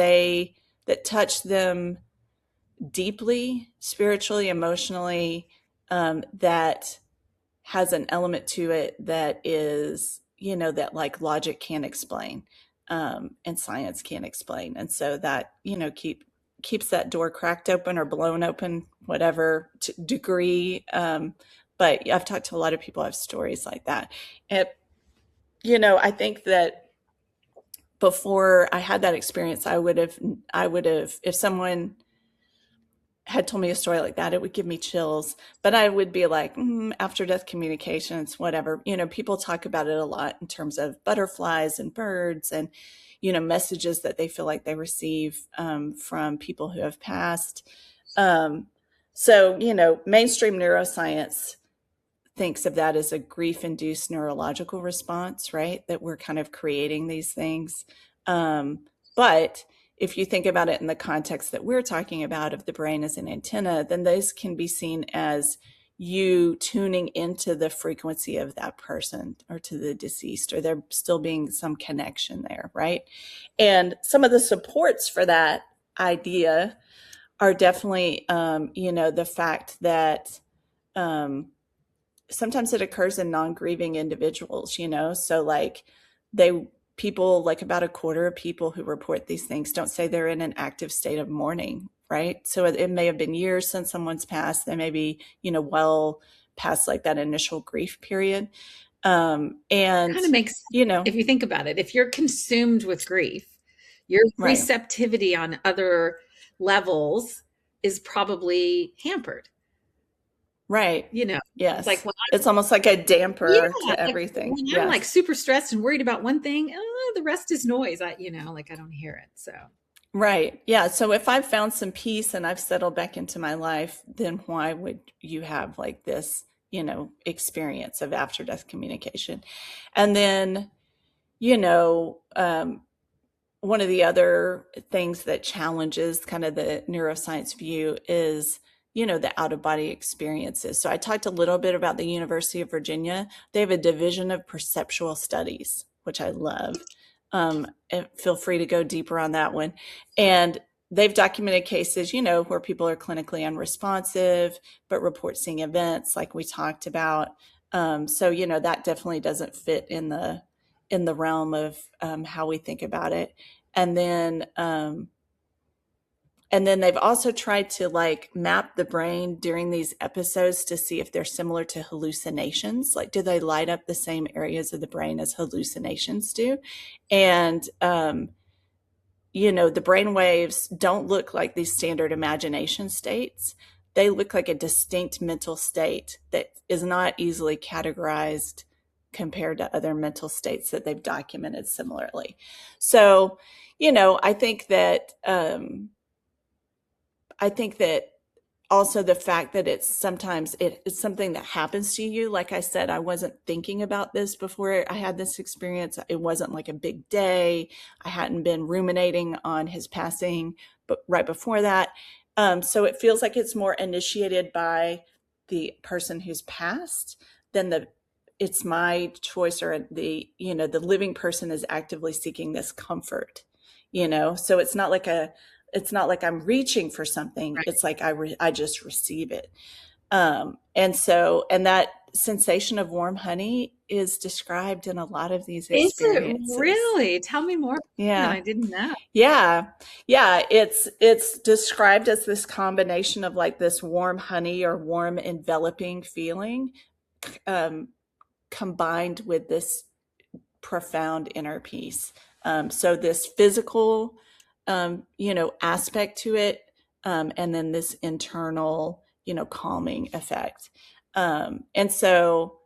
S1: touched them deeply, spiritually, emotionally, that has an element to it that is, that like logic can't explain, and science can't explain. And so that, keeps that door cracked open or blown open, whatever degree. But I've talked to a lot of people who have stories like that. And, I think that before I had that experience, I would have, if someone had told me a story like that, it would give me chills. But I would be like, after death communications, whatever. People talk about it a lot in terms of butterflies and birds and, messages that they feel like they receive, from people who have passed. So, mainstream neuroscience thinks of that as a grief induced neurological response, right? That we're kind of creating these things. But if you think about it in the context that we're talking about of the brain as an antenna, then those can be seen as you tuning into the frequency of that person or to the deceased, or there still being some connection there, right? And some of the supports for that idea are definitely, the fact that, sometimes it occurs in non-grieving individuals, so like people, like about a quarter of people who report these things don't say they're in an active state of mourning, right? So it may have been years since someone's passed. They may be, well past like that initial grief period. And,
S2: Kind of makes sense if you think about it. If you're consumed with grief, your
S1: right.
S2: receptivity on other levels is probably hampered.
S1: Right.
S2: Like
S1: Yes.
S2: when
S1: It's almost like a
S2: yeah,
S1: damper to
S2: like
S1: everything.
S2: when I'm like
S1: Yes.
S2: super stressed and worried about one thing, the rest is noise. Like I don't hear it. So
S1: Right. Yeah. So if I've found some peace and I've settled back into my life, then why would you have like this, experience of after death communication? And then, you know, um, one of the other things that challenges kind of the neuroscience view is, the out of body experiences. So I talked a little bit about the University of Virginia. They have a division of perceptual studies, which I love. And feel free to go deeper on that one. And they've documented cases, where people are clinically unresponsive, but report seeing events like we talked about. So, that definitely doesn't fit in the realm of, how we think about it. And then, they've also tried to like map the brain during these episodes to see if they're similar to hallucinations. Like, do they light up the same areas of the brain as hallucinations do? And, the brain waves don't look like these standard imagination states. They look like a distinct mental state that is not easily categorized compared to other mental states that they've documented similarly. So, I think that, also the fact that it's something that happens to you. Like I said, I wasn't thinking about this before I had this experience. It wasn't like a big day. I hadn't been ruminating on his passing, but right before that. So it feels like it's more initiated by the person who's passed than it's my choice, or the living person is actively seeking this comfort, so it's not like I'm reaching for something.
S2: right.
S1: It's like I just receive it. And that sensation of warm honey is described in a lot of these
S2: Is it
S1: experiences.
S2: really? Tell me more.
S1: Yeah.
S2: I didn't know.
S1: Yeah. Yeah. It's described as this combination of like this warm honey or warm enveloping feeling, um, combined with this profound inner peace. So this physical, aspect to it, and then this internal, calming effect. And so,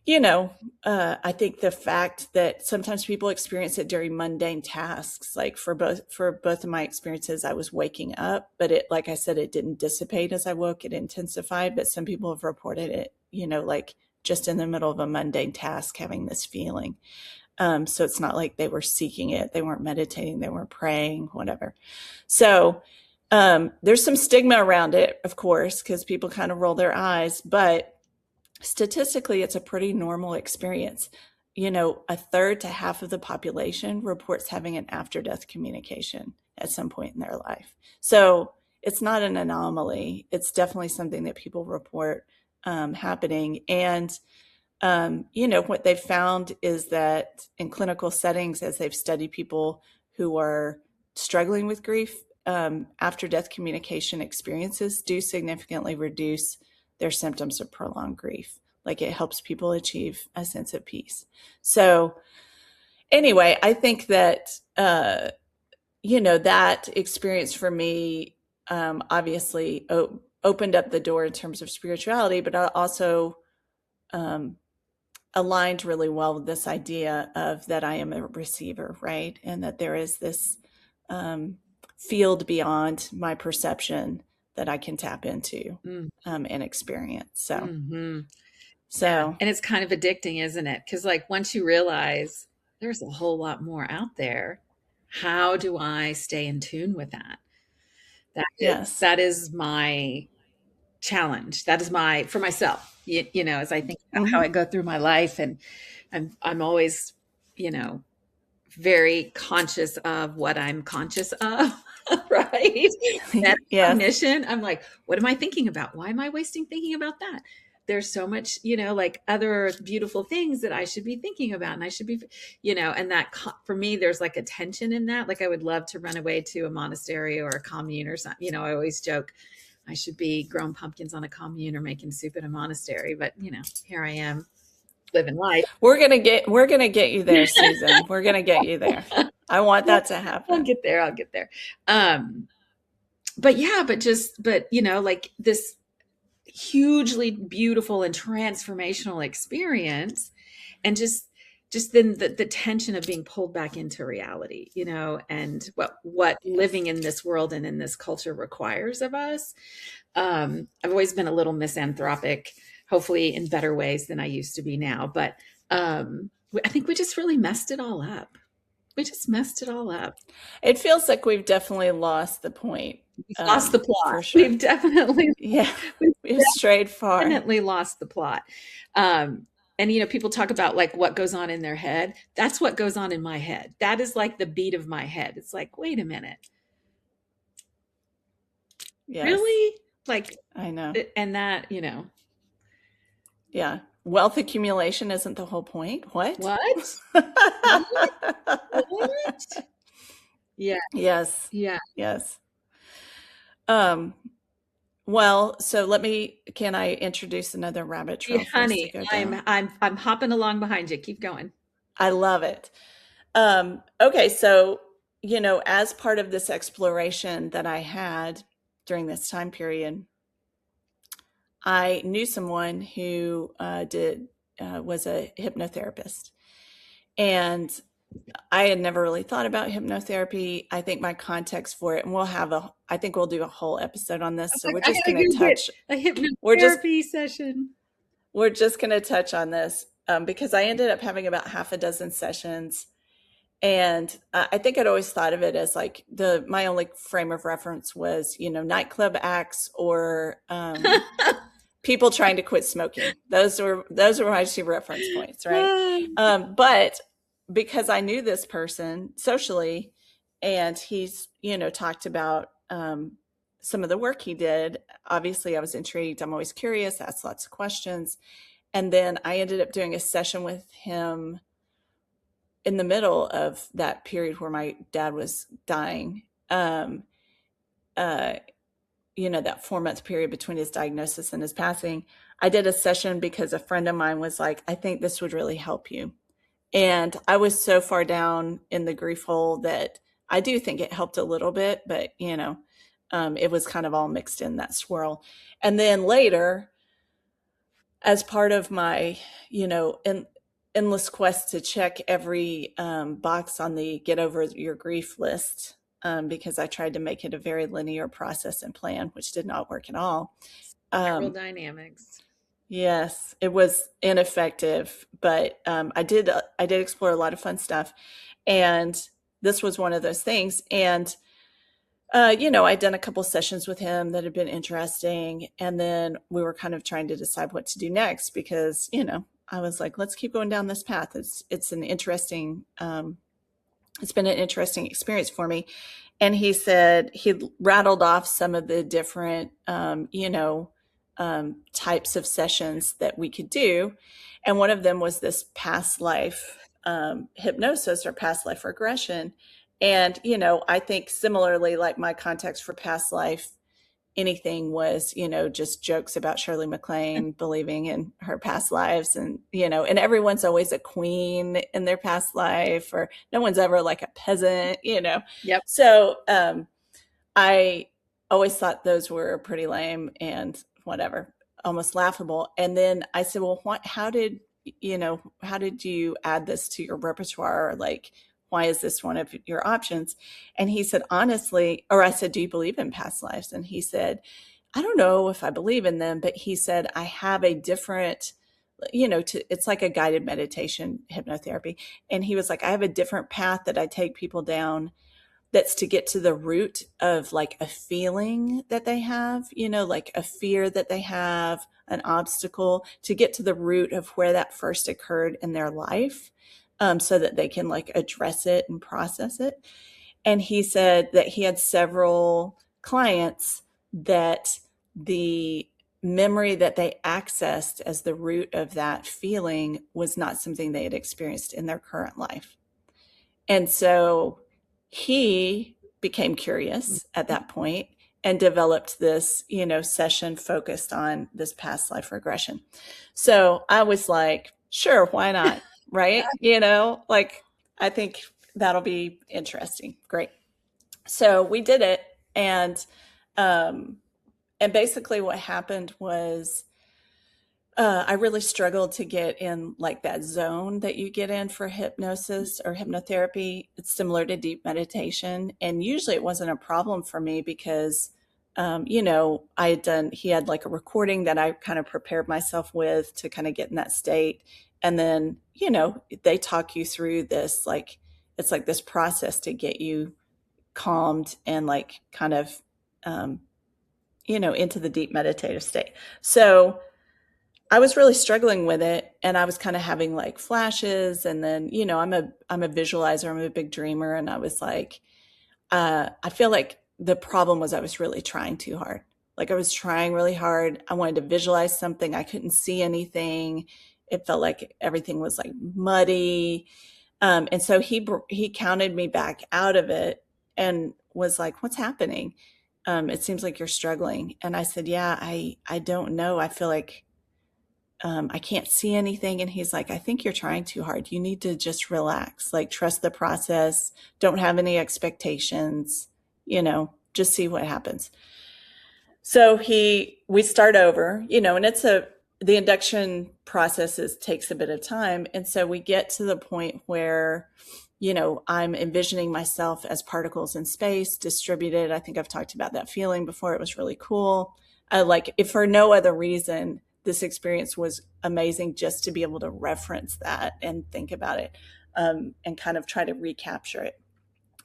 S1: I think the fact that sometimes people experience it during mundane tasks, like for both of my experiences, I was waking up, but like I said, it didn't dissipate as I woke; it intensified. But some people have reported it, like just in the middle of a mundane task, having this feeling. So it's not like they were seeking it. They weren't meditating. They weren't praying, whatever. So there's some stigma around it, of course, because people kind of roll their eyes. But statistically, it's a pretty normal experience. A third to half of the population reports having an after-death communication at some point in their life. So it's not an anomaly. It's definitely something that people report happening. And what they've found is that in clinical settings, as they've studied people who are struggling with grief, after death communication experiences do significantly reduce their symptoms of prolonged grief. Like, it helps people achieve a sense of peace. So anyway, I think that, that experience for me obviously opened up the door in terms of spirituality, but also aligned really well with this idea of that I am a receiver, right? And that there is this field beyond my perception that I can tap into and experience. So,
S2: Mm-hmm. Yeah.
S1: so
S2: And it's kind of addicting, isn't it? Because, like, once you realize there's a whole lot more out there, how do I stay in tune with that?
S1: yes.
S2: That is my challenge. That is my for myself. As I think about how I
S1: Mm-hmm.
S2: go through my life, and I'm always, you know, very conscious of what I'm conscious of, right?
S1: Yes.
S2: Metacognition. I'm like, what am I thinking about? Why am I wasting thinking about that? There's so much, like other beautiful things that I should be thinking about, and I should be, and that for me, there's like a tension in that. Like, I would love to run away to a monastery or a commune or something. I always joke I should be growing pumpkins on a commune or making soup at a monastery, but here I am living life.
S1: We're gonna get you there, Susan. We're gonna get you there. I want that to
S2: I'll
S1: happen.
S2: get there. I'll get there. Um, but yeah, but like this hugely beautiful and transformational experience, and just then the tension of being pulled back into reality, and what
S1: Yes.
S2: living in this world and in this culture requires of us. I've always been a little misanthropic, hopefully in better ways than I used to be now, but I think we just really messed it all up. We just messed it all up.
S1: It feels like we've definitely lost the point,
S2: We've lost the plot.
S1: for sure. Yeah,
S2: We've
S1: we've strayed far.
S2: definitely lost the plot. And people talk about like what goes on in their head. That's what goes on in my head. That is like the beat of my head. It's like, wait a minute,
S1: Yes,
S2: really? Like,
S1: I know.
S2: and that,
S1: Yeah. Wealth accumulation isn't the whole point. What?
S2: what? What? What? Yeah,
S1: Yes.
S2: yeah.
S1: Yes. Um, well, so can I introduce another rabbit
S2: Yeah,
S1: trail for us to
S2: honey,
S1: go
S2: I'm
S1: down?
S2: I'm I'm hopping along behind you. Keep going.
S1: I love it. Okay, so, as part of this exploration that I had during this time period, I knew someone who was a hypnotherapist. And I had never really thought about hypnotherapy. I think my context for it, and I think we'll do a whole episode on this. So
S2: I gotta go get a
S1: we're just,
S2: hypnotherapy session.
S1: we're just going to touch on this because I ended up having about half a dozen sessions. And I think I'd always thought of it as like my only frame of reference was, nightclub acts or people trying to quit smoking. Those were my two reference points, right? But because I knew this person socially, and he's talked about some of the work he did. Obviously, I was intrigued. I'm always curious, asked lots of questions, and then I ended up doing a session with him in the middle of that period where my dad was dying. Uh, that 4-month period between his diagnosis and his passing. I did a session because a friend of mine was like, I think this would really help you. And I was so far down in the grief hole that I do think it helped a little bit, but it was kind of all mixed in that swirl. And then later, as part of my, endless quest to check every box on the get over your grief list, because I tried to make it a very linear process and plan, which did not work at all.
S2: Spiral dynamics.
S1: Yes, it was ineffective, but I did explore a lot of fun stuff, and this was one of those things. And I'd done a couple sessions with him that had been interesting, and then we were kind of trying to decide what to do next because I was like, let's keep going down this path. It's an interesting it's been an interesting experience for me. And he said he rattled off some of the different, types of sessions that we could do. And one of them was this past life hypnosis or past life regression. And, I think similarly, like my context for past life anything was, just jokes about Shirley MacLaine believing in her past lives. And, and everyone's always a queen in their past life, or no one's ever like a peasant.
S2: Yep.
S1: So I always thought those were pretty lame and whatever, almost laughable. And then I said, well, how did you add this to your repertoire? Like, why is this one of your options? And he said, honestly, or I said, do you believe in past lives? And he said, I don't know if I believe in them, but he said, I have a different, it's like a guided meditation hypnotherapy. And he was like, I have a different path that I take people down that's to get to the root of like a feeling that they have, like a fear that they have, an obstacle, to get to the root of where that first occurred in their life, so that they can like address it and process it. And he said that he had several clients that the memory that they accessed as the root of that feeling was not something they had experienced in their current life. And so he became curious at that point and developed this, session focused on this past life regression. So I was like, sure, why not? Right? Like I think that'll be interesting. Great. So we did it, and um and basically what happened was I really struggled to get in like that zone that you get in for hypnosis or hypnotherapy. It's similar to deep meditation. And usually it wasn't a problem for me because, he had like a recording that I kind of prepared myself with to kind of get in that state. And then, they talk you through this, like, it's like this process to get you calmed and like kind of, um, into the deep meditative state. So, I was really struggling with it, and I was kind of having like flashes. And then, I'm a visualizer, I'm a big dreamer. And I was like, I feel like the problem was I was really trying too hard. Like I was trying really hard. I wanted to visualize something. I couldn't see anything. It felt like everything was like muddy. And so he counted me back out of it and was like, what's happening? It seems like you're struggling. And I said, yeah, I don't know. I feel like I can't see anything. And he's like, I think you're trying too hard. You need to just relax, like trust the process. Don't have any expectations, just see what happens. So we start over, and the induction takes a bit of time. And so we get to the point where, I'm envisioning myself as particles in space distributed. I think I've talked about that feeling before. It was really cool. Like if for no other reason, this experience was amazing just to be able to reference that and think about it, and kind of try to recapture it.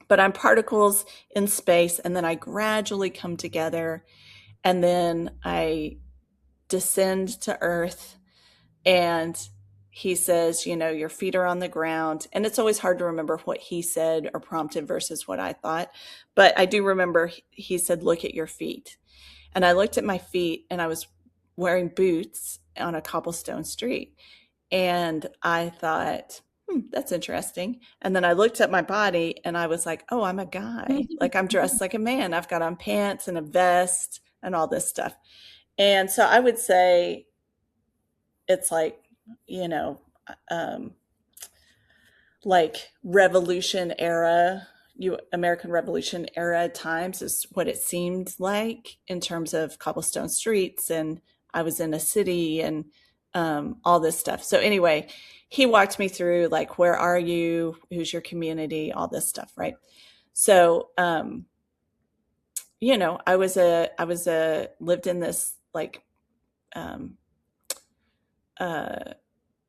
S1: But I'm particles in space, and then I gradually come together, and then I descend to Earth, and he says, your feet are on the ground. And it's always hard to remember what he said or prompted versus what I thought. But I do remember he said, look at your feet. And I looked at my feet, and I was wearing boots on a cobblestone street. And I thought, that's interesting. And then I looked at my body, and I was like, oh, I'm a guy. Like I'm dressed like a man. I've got on pants and a vest and all this stuff. And so I would say it's like, you know, um, like Revolution era, American Revolution era times is what it seemed like in terms of cobblestone streets. And I was in a city and all this stuff. So anyway, he walked me through like, where are you? Who's your community? All this stuff, right? So, I was lived in this like um, uh,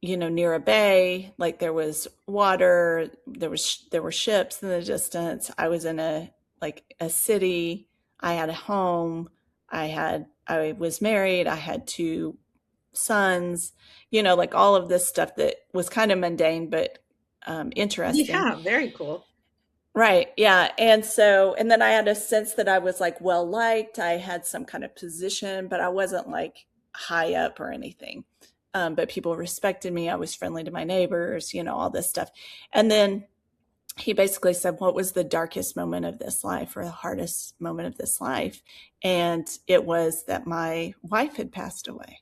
S1: near a bay, like there was water, there were ships in the distance. I was in a city. I had a home. I was married. I had two sons, like all of this stuff that was kind of mundane, but interesting.
S2: Yeah, very cool.
S1: Right. Yeah. And then I had a sense that I was like well liked. I had some kind of position, but I wasn't like high up or anything. But people respected me. I was friendly to my neighbors, all this stuff. And then he basically said, what was the darkest moment of this life or the hardest moment of this life? And it was that my wife had passed away,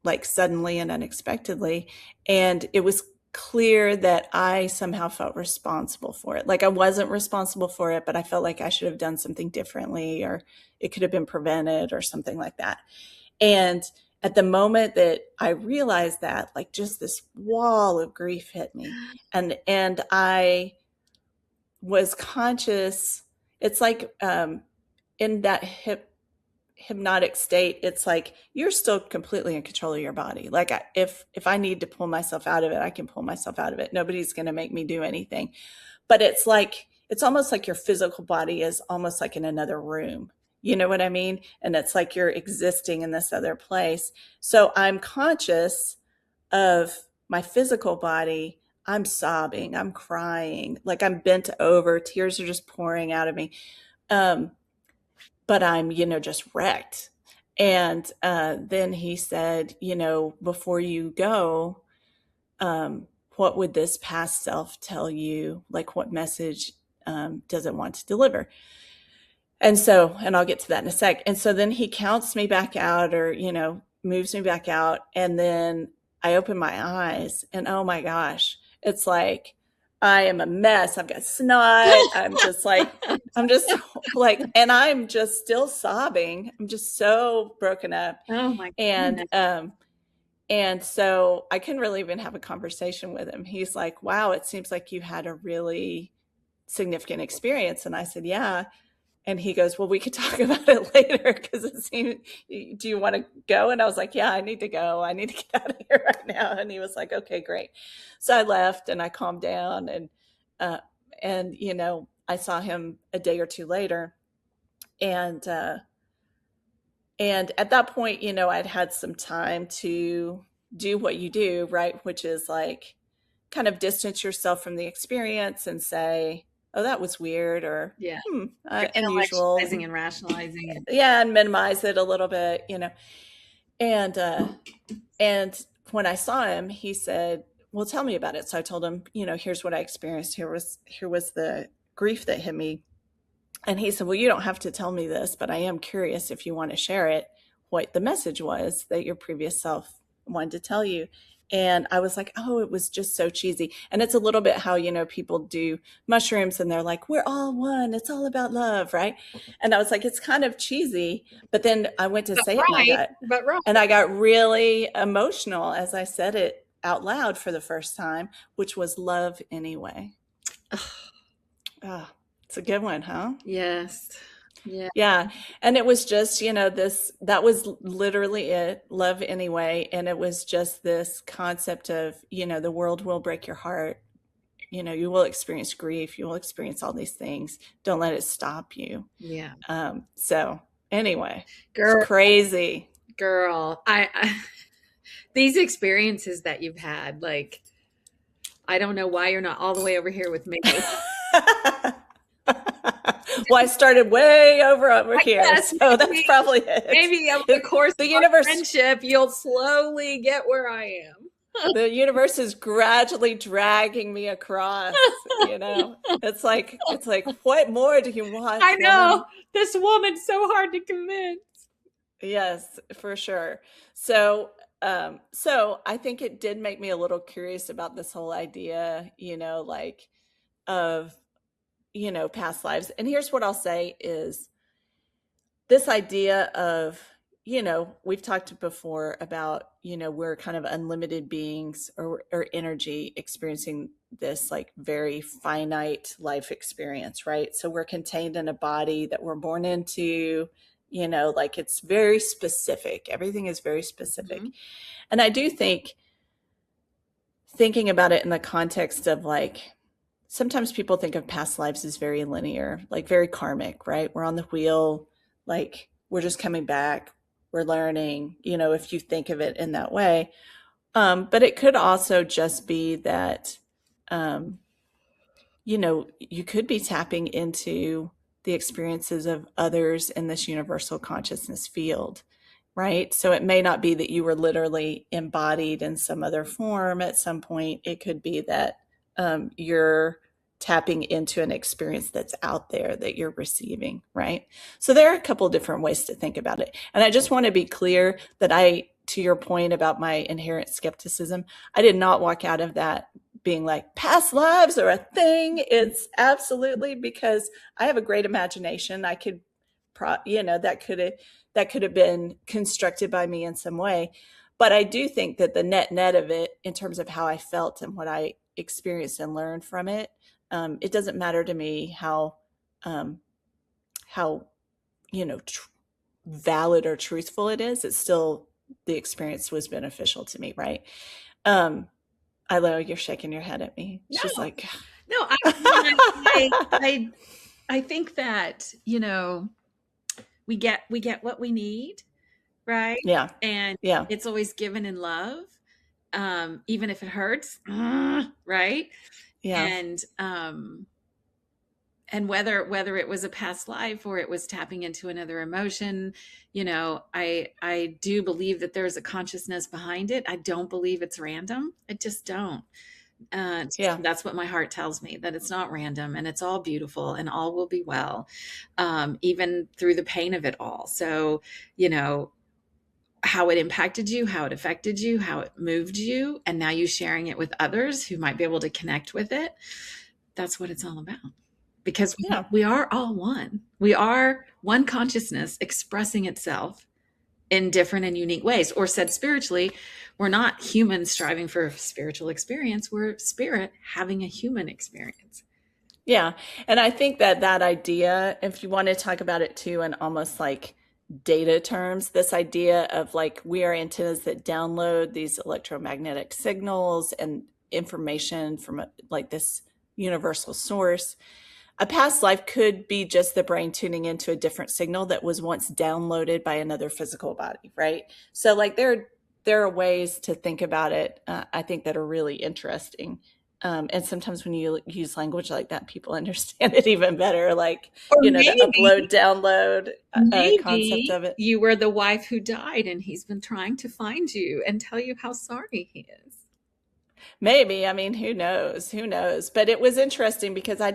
S1: like suddenly and unexpectedly. And it was clear that I somehow felt responsible for it. Like I wasn't responsible for it, but I felt like I should have done something differently, or it could have been prevented or something like that. And at the moment that I realized that, like just this wall of grief hit me. And I was conscious. It's like in that hypnotic state, it's like you're still completely in control of your body. Like if I need to pull myself out of it, I can pull myself out of it. Nobody's going to make me do anything. But it's almost like your physical body is almost like in another room. You know what I mean? And it's like you're existing in this other place. So I'm conscious of my physical body. I'm sobbing, I'm crying, like I'm bent over, tears are just pouring out of me. But I'm, just wrecked. And then he said, before you go, what would this past self tell you? Like, what message does it want to deliver? And I'll get to that in a sec. And so then he counts me back out, or, moves me back out. And then I open my eyes and oh my gosh, it's like, I am a mess. I've got snot. I'm just like, and I'm just still sobbing. I'm just so broken up.
S2: Oh my
S1: And,
S2: goodness.
S1: and so I couldn't really even have a conversation with him. He's like, wow, it seems like you had a really significant experience. And I said, yeah. And he goes, well, we could talk about it later because it seemed, do you want to go? And I was like, yeah, I need to go. I need to get out of here right now. And he was like, okay, great. So I left and I calmed down uh, I saw him a day or two later. And, uh, and at that point, I'd had some time to do what you do, right? Which is like kind of distance yourself from the experience and say, oh, that was weird, or
S2: Yeah.
S1: unusual.
S2: Intellectualizing and rationalizing.
S1: Yeah, and minimize it a little bit, And and when I saw him, he said, well, tell me about it. So I told him, here's what I experienced. Here was the grief that hit me. And he said, well, you don't have to tell me this, but I am curious if you want to share it, what the message was that your previous self wanted to tell you. And I was like, oh, it was just so cheesy. And it's a little bit how, people do mushrooms and they're like, we're all one. It's all about love, right? And I was like, it's kind of cheesy. But then I went to say it
S2: Right, but right.
S1: and I got really emotional as I said it out loud for the first time, which was love anyway. Oh, it's a good one, huh?
S2: Yes. Yeah.
S1: Yeah. And it was just, that was literally it, love anyway. And it was just this concept of, the world will break your heart. You will experience grief. You will experience all these things. Don't let it stop you.
S2: Yeah.
S1: So anyway,
S2: Girl,
S1: it's crazy.
S2: Girl, I these experiences that you've had, like, I don't know why you're not all the way over here with me.
S1: Well, I started way over here,
S2: guess
S1: so that's probably it.
S2: Maybe over the course
S1: The
S2: of
S1: universe,
S2: our friendship, you'll slowly get where I am.
S1: the universe is gradually dragging me across. It's like, what more do you want?
S2: I know,
S1: woman?
S2: this woman's so hard to convince.
S1: Yes, for sure. So I think it did make me a little curious about this whole idea, like of past lives. And here's what I'll say is this idea of, we've talked before about, we're kind of unlimited beings, or energy experiencing this like very finite life experience, right? So we're contained in a body that we're born into, like it's very specific. Everything is very specific.
S2: Mhm.
S1: And I do think thinking about it in the context of like, sometimes people think of past lives as very linear, like very karmic, right? We're on the wheel, like we're just coming back, we're learning, if you think of it in that way. But it could also just be that, um, you could be tapping into the experiences of others in this universal consciousness field, right? So it may not be that you were literally embodied in some other form at some point. It could be that you're tapping into an experience that's out there that you're receiving, right? So there are a couple different ways to think about it. And I just want to be clear that to your point about my inherent skepticism, I did not walk out of that being like past lives are a thing. It's absolutely, because I have a great imagination. I could, that could have been constructed by me in some way. But I do think that the net of it, in terms of how I felt and what I experienced and learned from it, it doesn't matter to me how valid or truthful it is. It's still, the experience was beneficial to me, right? I know you're shaking your head at me.
S2: No,
S1: She's like,
S2: no, I think that, we get what we need, right?
S1: yeah,
S2: And
S1: yeah,
S2: it's always given in love, even if it hurts, right?
S1: yeah,
S2: And whether it was a past life or it was tapping into another emotion, I do believe that there's a consciousness behind it. I don't believe it's random. I just don't.
S1: yeah,
S2: That's what my heart tells me, that it's not random and it's all beautiful and all will be well, even through the pain of it all. So, how it impacted you, how it affected you, how it moved you, and now you sharing it with others who might be able to connect with it. That's what it's all about. Because
S1: yeah,
S2: we are all one. We are one consciousness expressing itself in different and unique ways. Or said spiritually, we're not humans striving for a spiritual experience. We're spirit having a human experience.
S1: yeah. And I think that idea, if you want to talk about it too, in almost like data terms, this idea of like we are antennas that download these electromagnetic signals and information from like this universal source. A past life could be just the brain tuning into a different signal that was once downloaded by another physical body, right? So like there are ways to think about it, I think, that are really interesting. And sometimes when you use language like that, people understand it even better. Like,
S2: Or
S1: the upload, download concept
S2: maybe
S1: of it.
S2: you were the wife who died and he's been trying to find you and tell you how sorry he is.
S1: Maybe. I mean, who knows? Who knows? But it was interesting because I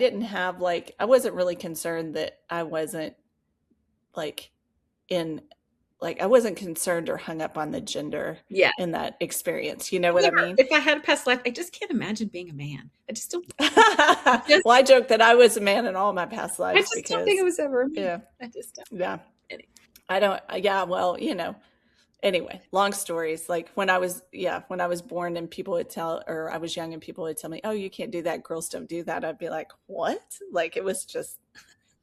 S1: wasn't really concerned that I wasn't like in I wasn't concerned or hung up on the gender
S2: Yeah.
S1: in that experience. You know what I mean?
S2: If I had a past life, I just can't imagine being a man. I just don't. Just,
S1: Well, I joke that I was a man in all my past
S2: I
S1: lives
S2: just don't think it
S1: because,
S2: was ever a man.
S1: yeah,
S2: I just don't.
S1: yeah,
S2: Anyway.
S1: I don't, yeah, well, anyway, long stories. Like when I was born and people would tell, or I was young and people would tell me, oh, you can't do that. Girls don't do that. I'd be like, what? Like it was just,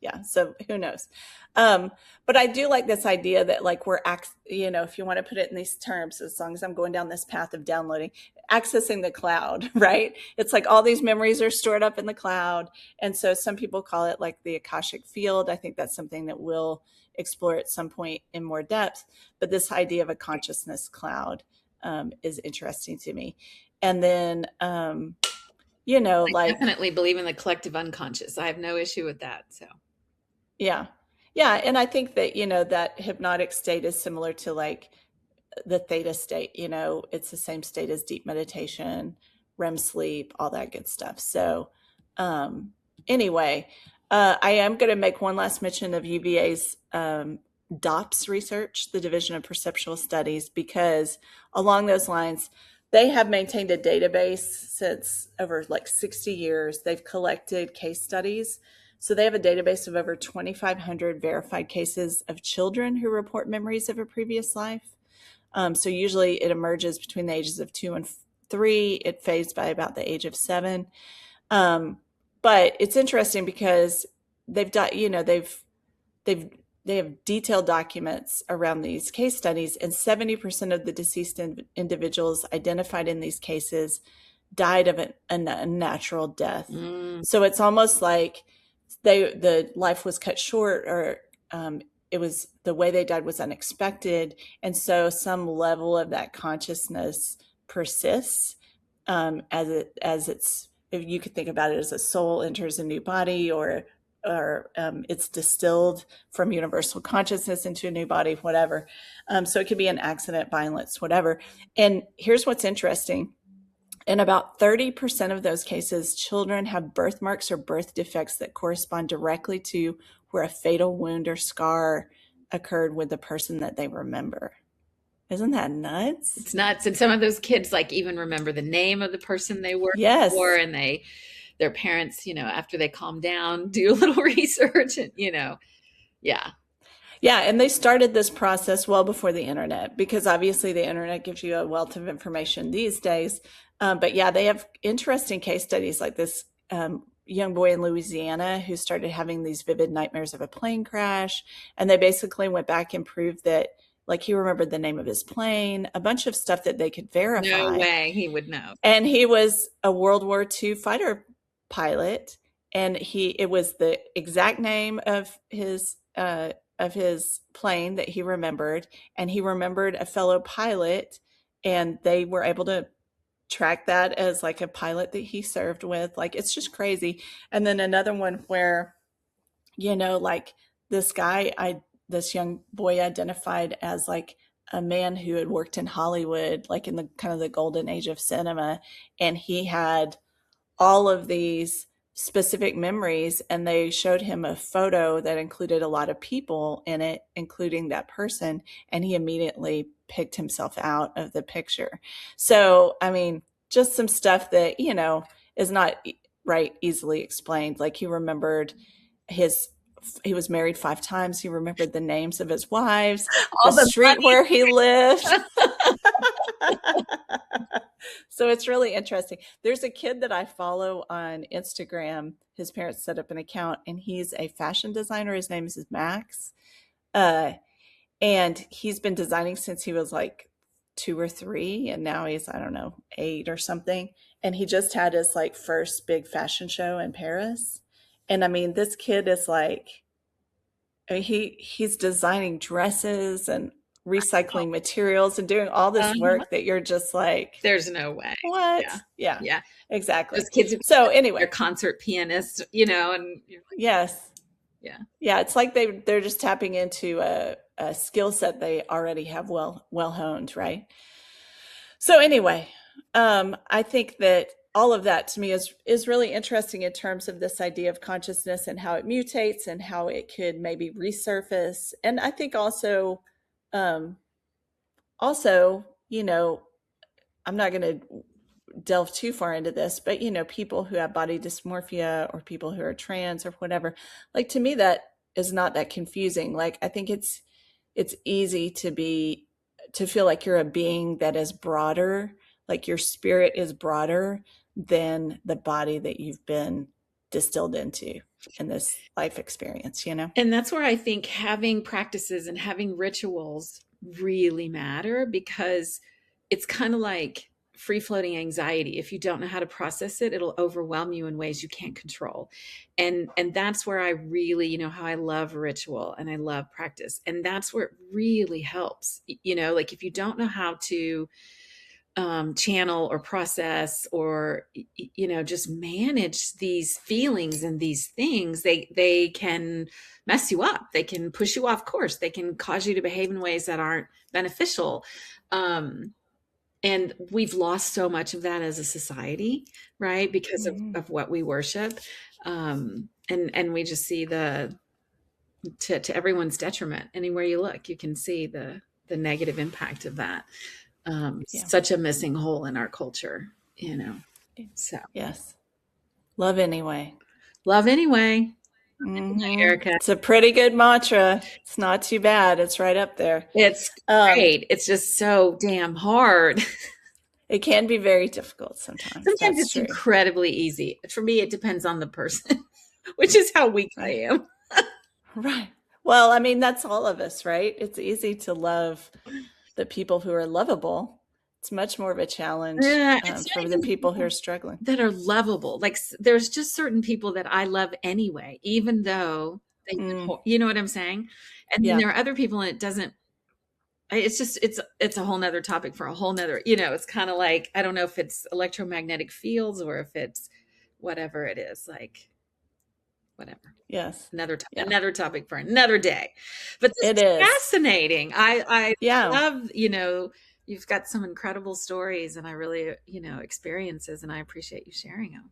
S1: yeah. So who knows? Um, but I do like this idea that like if you want to put it in these terms, as long as I'm going down this path of downloading, accessing the cloud, right? It's like all these memories are stored up in the cloud. And so some people call it like the Akashic field. I think that's something that we'll explore at some point in more depth. But this idea of a consciousness cloud is interesting to me. And then,
S2: I
S1: like,
S2: definitely believe in the collective unconscious. I have no issue with that. So,
S1: yeah. Yeah. And I think that, that hypnotic state is similar to like the theta state. It's the same state as deep meditation, REM sleep, all that good stuff. So, anyway, I am going to make one last mention of UVA's DOPS research, the Division of Perceptual Studies, because along those lines, they have maintained a database since over like 60 years. They've collected case studies. So they have a database of over 2,500 verified cases of children who report memories of a previous life. So usually it emerges between the ages of 2 and 3. It fades by about the age of 7. But it's interesting because they've done, they've they have detailed documents around these case studies, and 70% of the deceased individuals identified in these cases died of a unnatural death.
S2: Mm.
S1: So it's almost like the life was cut short, or it was the way they died was unexpected, and so some level of that consciousness persists, as it's, if you could think about it as a soul enters a new body, or it's distilled from universal consciousness into a new body, whatever. So it could be an accident, violence, whatever. And here's what's interesting. In about 30% of those cases, children have birthmarks or birth defects that correspond directly to where a fatal wound or scar occurred with the person that they remember. Isn't that nuts?
S2: It's nuts. And some of those kids like even remember the name of the person they worked for,
S1: Yes.
S2: and their parents, after they calm down, do a little research and, yeah.
S1: Yeah, and they started this process well before the internet, because obviously the internet gives you a wealth of information these days. But yeah, they have interesting case studies like this young boy in Louisiana who started having these vivid nightmares of a plane crash. And they basically went back and proved that, like, he remembered the name of his plane, a bunch of stuff that they could
S2: No
S1: verify.
S2: way he would know.
S1: And he was a World War II fighter pilot. And it was the exact name of his plane that he remembered, and he remembered a fellow pilot, and they were able to track that as like a pilot that he served with. Like, it's just crazy. And then another one where, like, this young boy identified as like a man who had worked in Hollywood, like in the kind of the golden age of cinema, and he had all of these specific memories, and they showed him a photo that included a lot of people in it, including that person, and he immediately picked himself out of the picture. So, I mean, just some stuff that, is not easily explained. Like, he remembered he was married 5 times. He remembered the names of his wives, the street where he lived. So it's really interesting. There's a kid that I follow on Instagram. His parents set up an account, and he's a fashion designer. His name is Max. And he's been designing since he was like 2 or 3, and now he's, I don't know, 8 or something. And he just had his like first big fashion show in Paris. And I mean, this kid is like, I mean, he's designing dresses and recycling materials and doing all this work that you're just like,
S2: there's no way.
S1: What? Yeah, exactly.
S2: Those kids,
S1: so anyway,
S2: they're concert pianists, and you're like,
S1: yes,
S2: yeah.
S1: It's like they're just tapping into a skill set they already have well honed, right? So anyway, I think that all of that to me is really interesting in terms of this idea of consciousness and how it mutates and how it could maybe resurface. And I think also, I'm not going to delve too far into this, but people who have body dysmorphia, or people who are trans or whatever, like, to me, that is not that confusing. Like, I think it's easy to feel like you're a being that is broader, like your spirit is broader than the body that you've been distilled into in this life experience,
S2: And that's where I think having practices and having rituals really matter, because it's kind of like free-floating anxiety. If you don't know how to process it, it'll overwhelm you in ways you can't control. And that's where I really, how I love ritual and I love practice. And that's where it really helps. Like, if you don't know how to channel or process, or just manage these feelings and these things, they can mess you up. They can push you off course. They can cause you to behave in ways that aren't beneficial. And we've lost so much of that as a society, right? Because of what we worship. And we just see to everyone's detriment. Anywhere you look, you can see the negative impact of that. Such a missing hole in our culture, so.
S1: Yes. Love anyway.
S2: Erica.
S1: It's a pretty good mantra. It's not too bad. It's right up there.
S2: It's great. It's just so damn hard.
S1: It can be very difficult sometimes.
S2: Sometimes it's incredibly easy. For me, it depends on the person, which is how weak I am.
S1: Right. Well, I mean, that's all of us, right? It's easy to love the people who are lovable. It's much more of a challenge
S2: Yeah, it's not
S1: for the
S2: even the
S1: people who are
S2: people
S1: struggling.
S2: that are lovable. Like there's just certain people that I love anyway, even though they've been,
S1: Mm,
S2: you know what I'm saying? And then
S1: yeah,
S2: there are other people, and it doesn't. It's just it's a whole nother topic for a whole nother. It's kind of like I don't know if it's electromagnetic fields or if it's whatever it is. Like whatever.
S1: yes, yeah,
S2: Another topic for another day. But this
S1: it
S2: is
S1: is.
S2: fascinating. I
S1: Yeah,
S2: love, you've got some incredible stories and I really, experiences, and I appreciate you sharing them.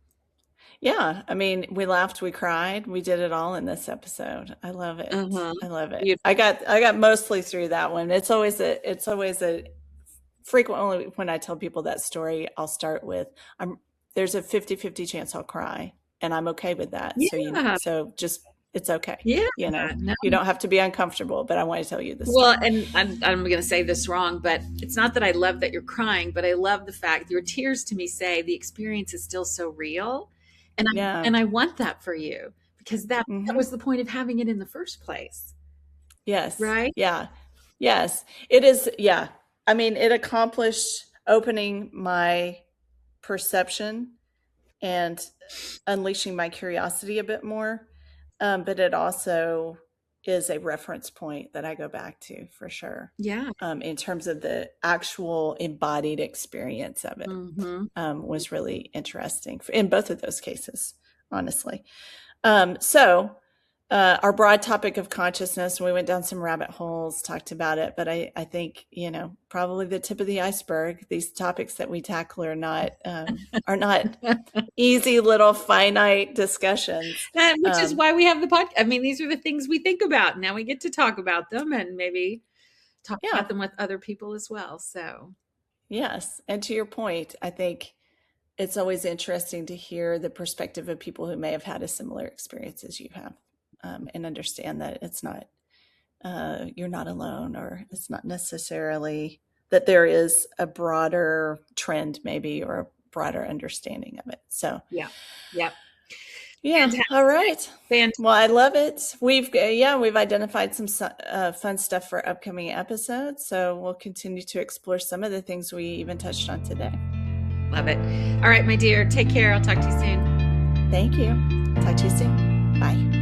S1: yeah. I mean, we laughed, we cried, we did it all in this episode. I love it.
S2: Uh-huh.
S1: I love it.
S2: Beautiful.
S1: I got mostly through that one. It's always a frequently when I tell people that story, I'll start with I'm there's a 50-50 chance I'll cry, and I'm okay with that.
S2: Yeah.
S1: So just it's okay.
S2: Yeah.
S1: You know,
S2: No.
S1: you don't have to be uncomfortable, but I want to tell you the
S2: Well,
S1: story.
S2: and I'm going to say this wrong, but it's not that I love that you're crying, but I love the fact your tears to me say the experience is still so real. And
S1: Yeah.
S2: I want that for you because that
S1: Mhm.
S2: was the point of having it in the first place,
S1: Yes.
S2: right?
S1: Yeah. Yes. It is. Yeah. I mean, it accomplished opening my perception and unleashing my curiosity a bit more. But it also is a reference point that I go back to for sure,
S2: Yeah.
S1: in terms of the actual embodied experience of it.
S2: Mhm.
S1: Was really interesting in both of those cases, honestly. So, our broad topic of consciousness, we went down some rabbit holes, talked about it, but I think, probably the tip of the iceberg. These topics that we tackle are not easy little finite discussions.
S2: Which is
S1: Um,
S2: why we have the podcast. I mean, these are the things we think about. Now we get to talk about them and maybe talk
S1: yeah,
S2: about them with other people as well. So,
S1: yes. And to your point, I think it's always interesting to hear the perspective of people who may have had a similar experience as you have, and understand that it's not you're not alone, or it's not necessarily that there is a broader trend, maybe, or a broader understanding of it. So,
S2: yeah. Yep.
S1: yeah, all right.
S2: Fantastic.
S1: Well, I love it. We've identified some fun stuff for upcoming episodes, so we'll continue to explore some of the things we even touched on today.
S2: Love it. All right, my dear. Take care. I'll talk to you soon.
S1: Thank you. Talk to you soon. Bye.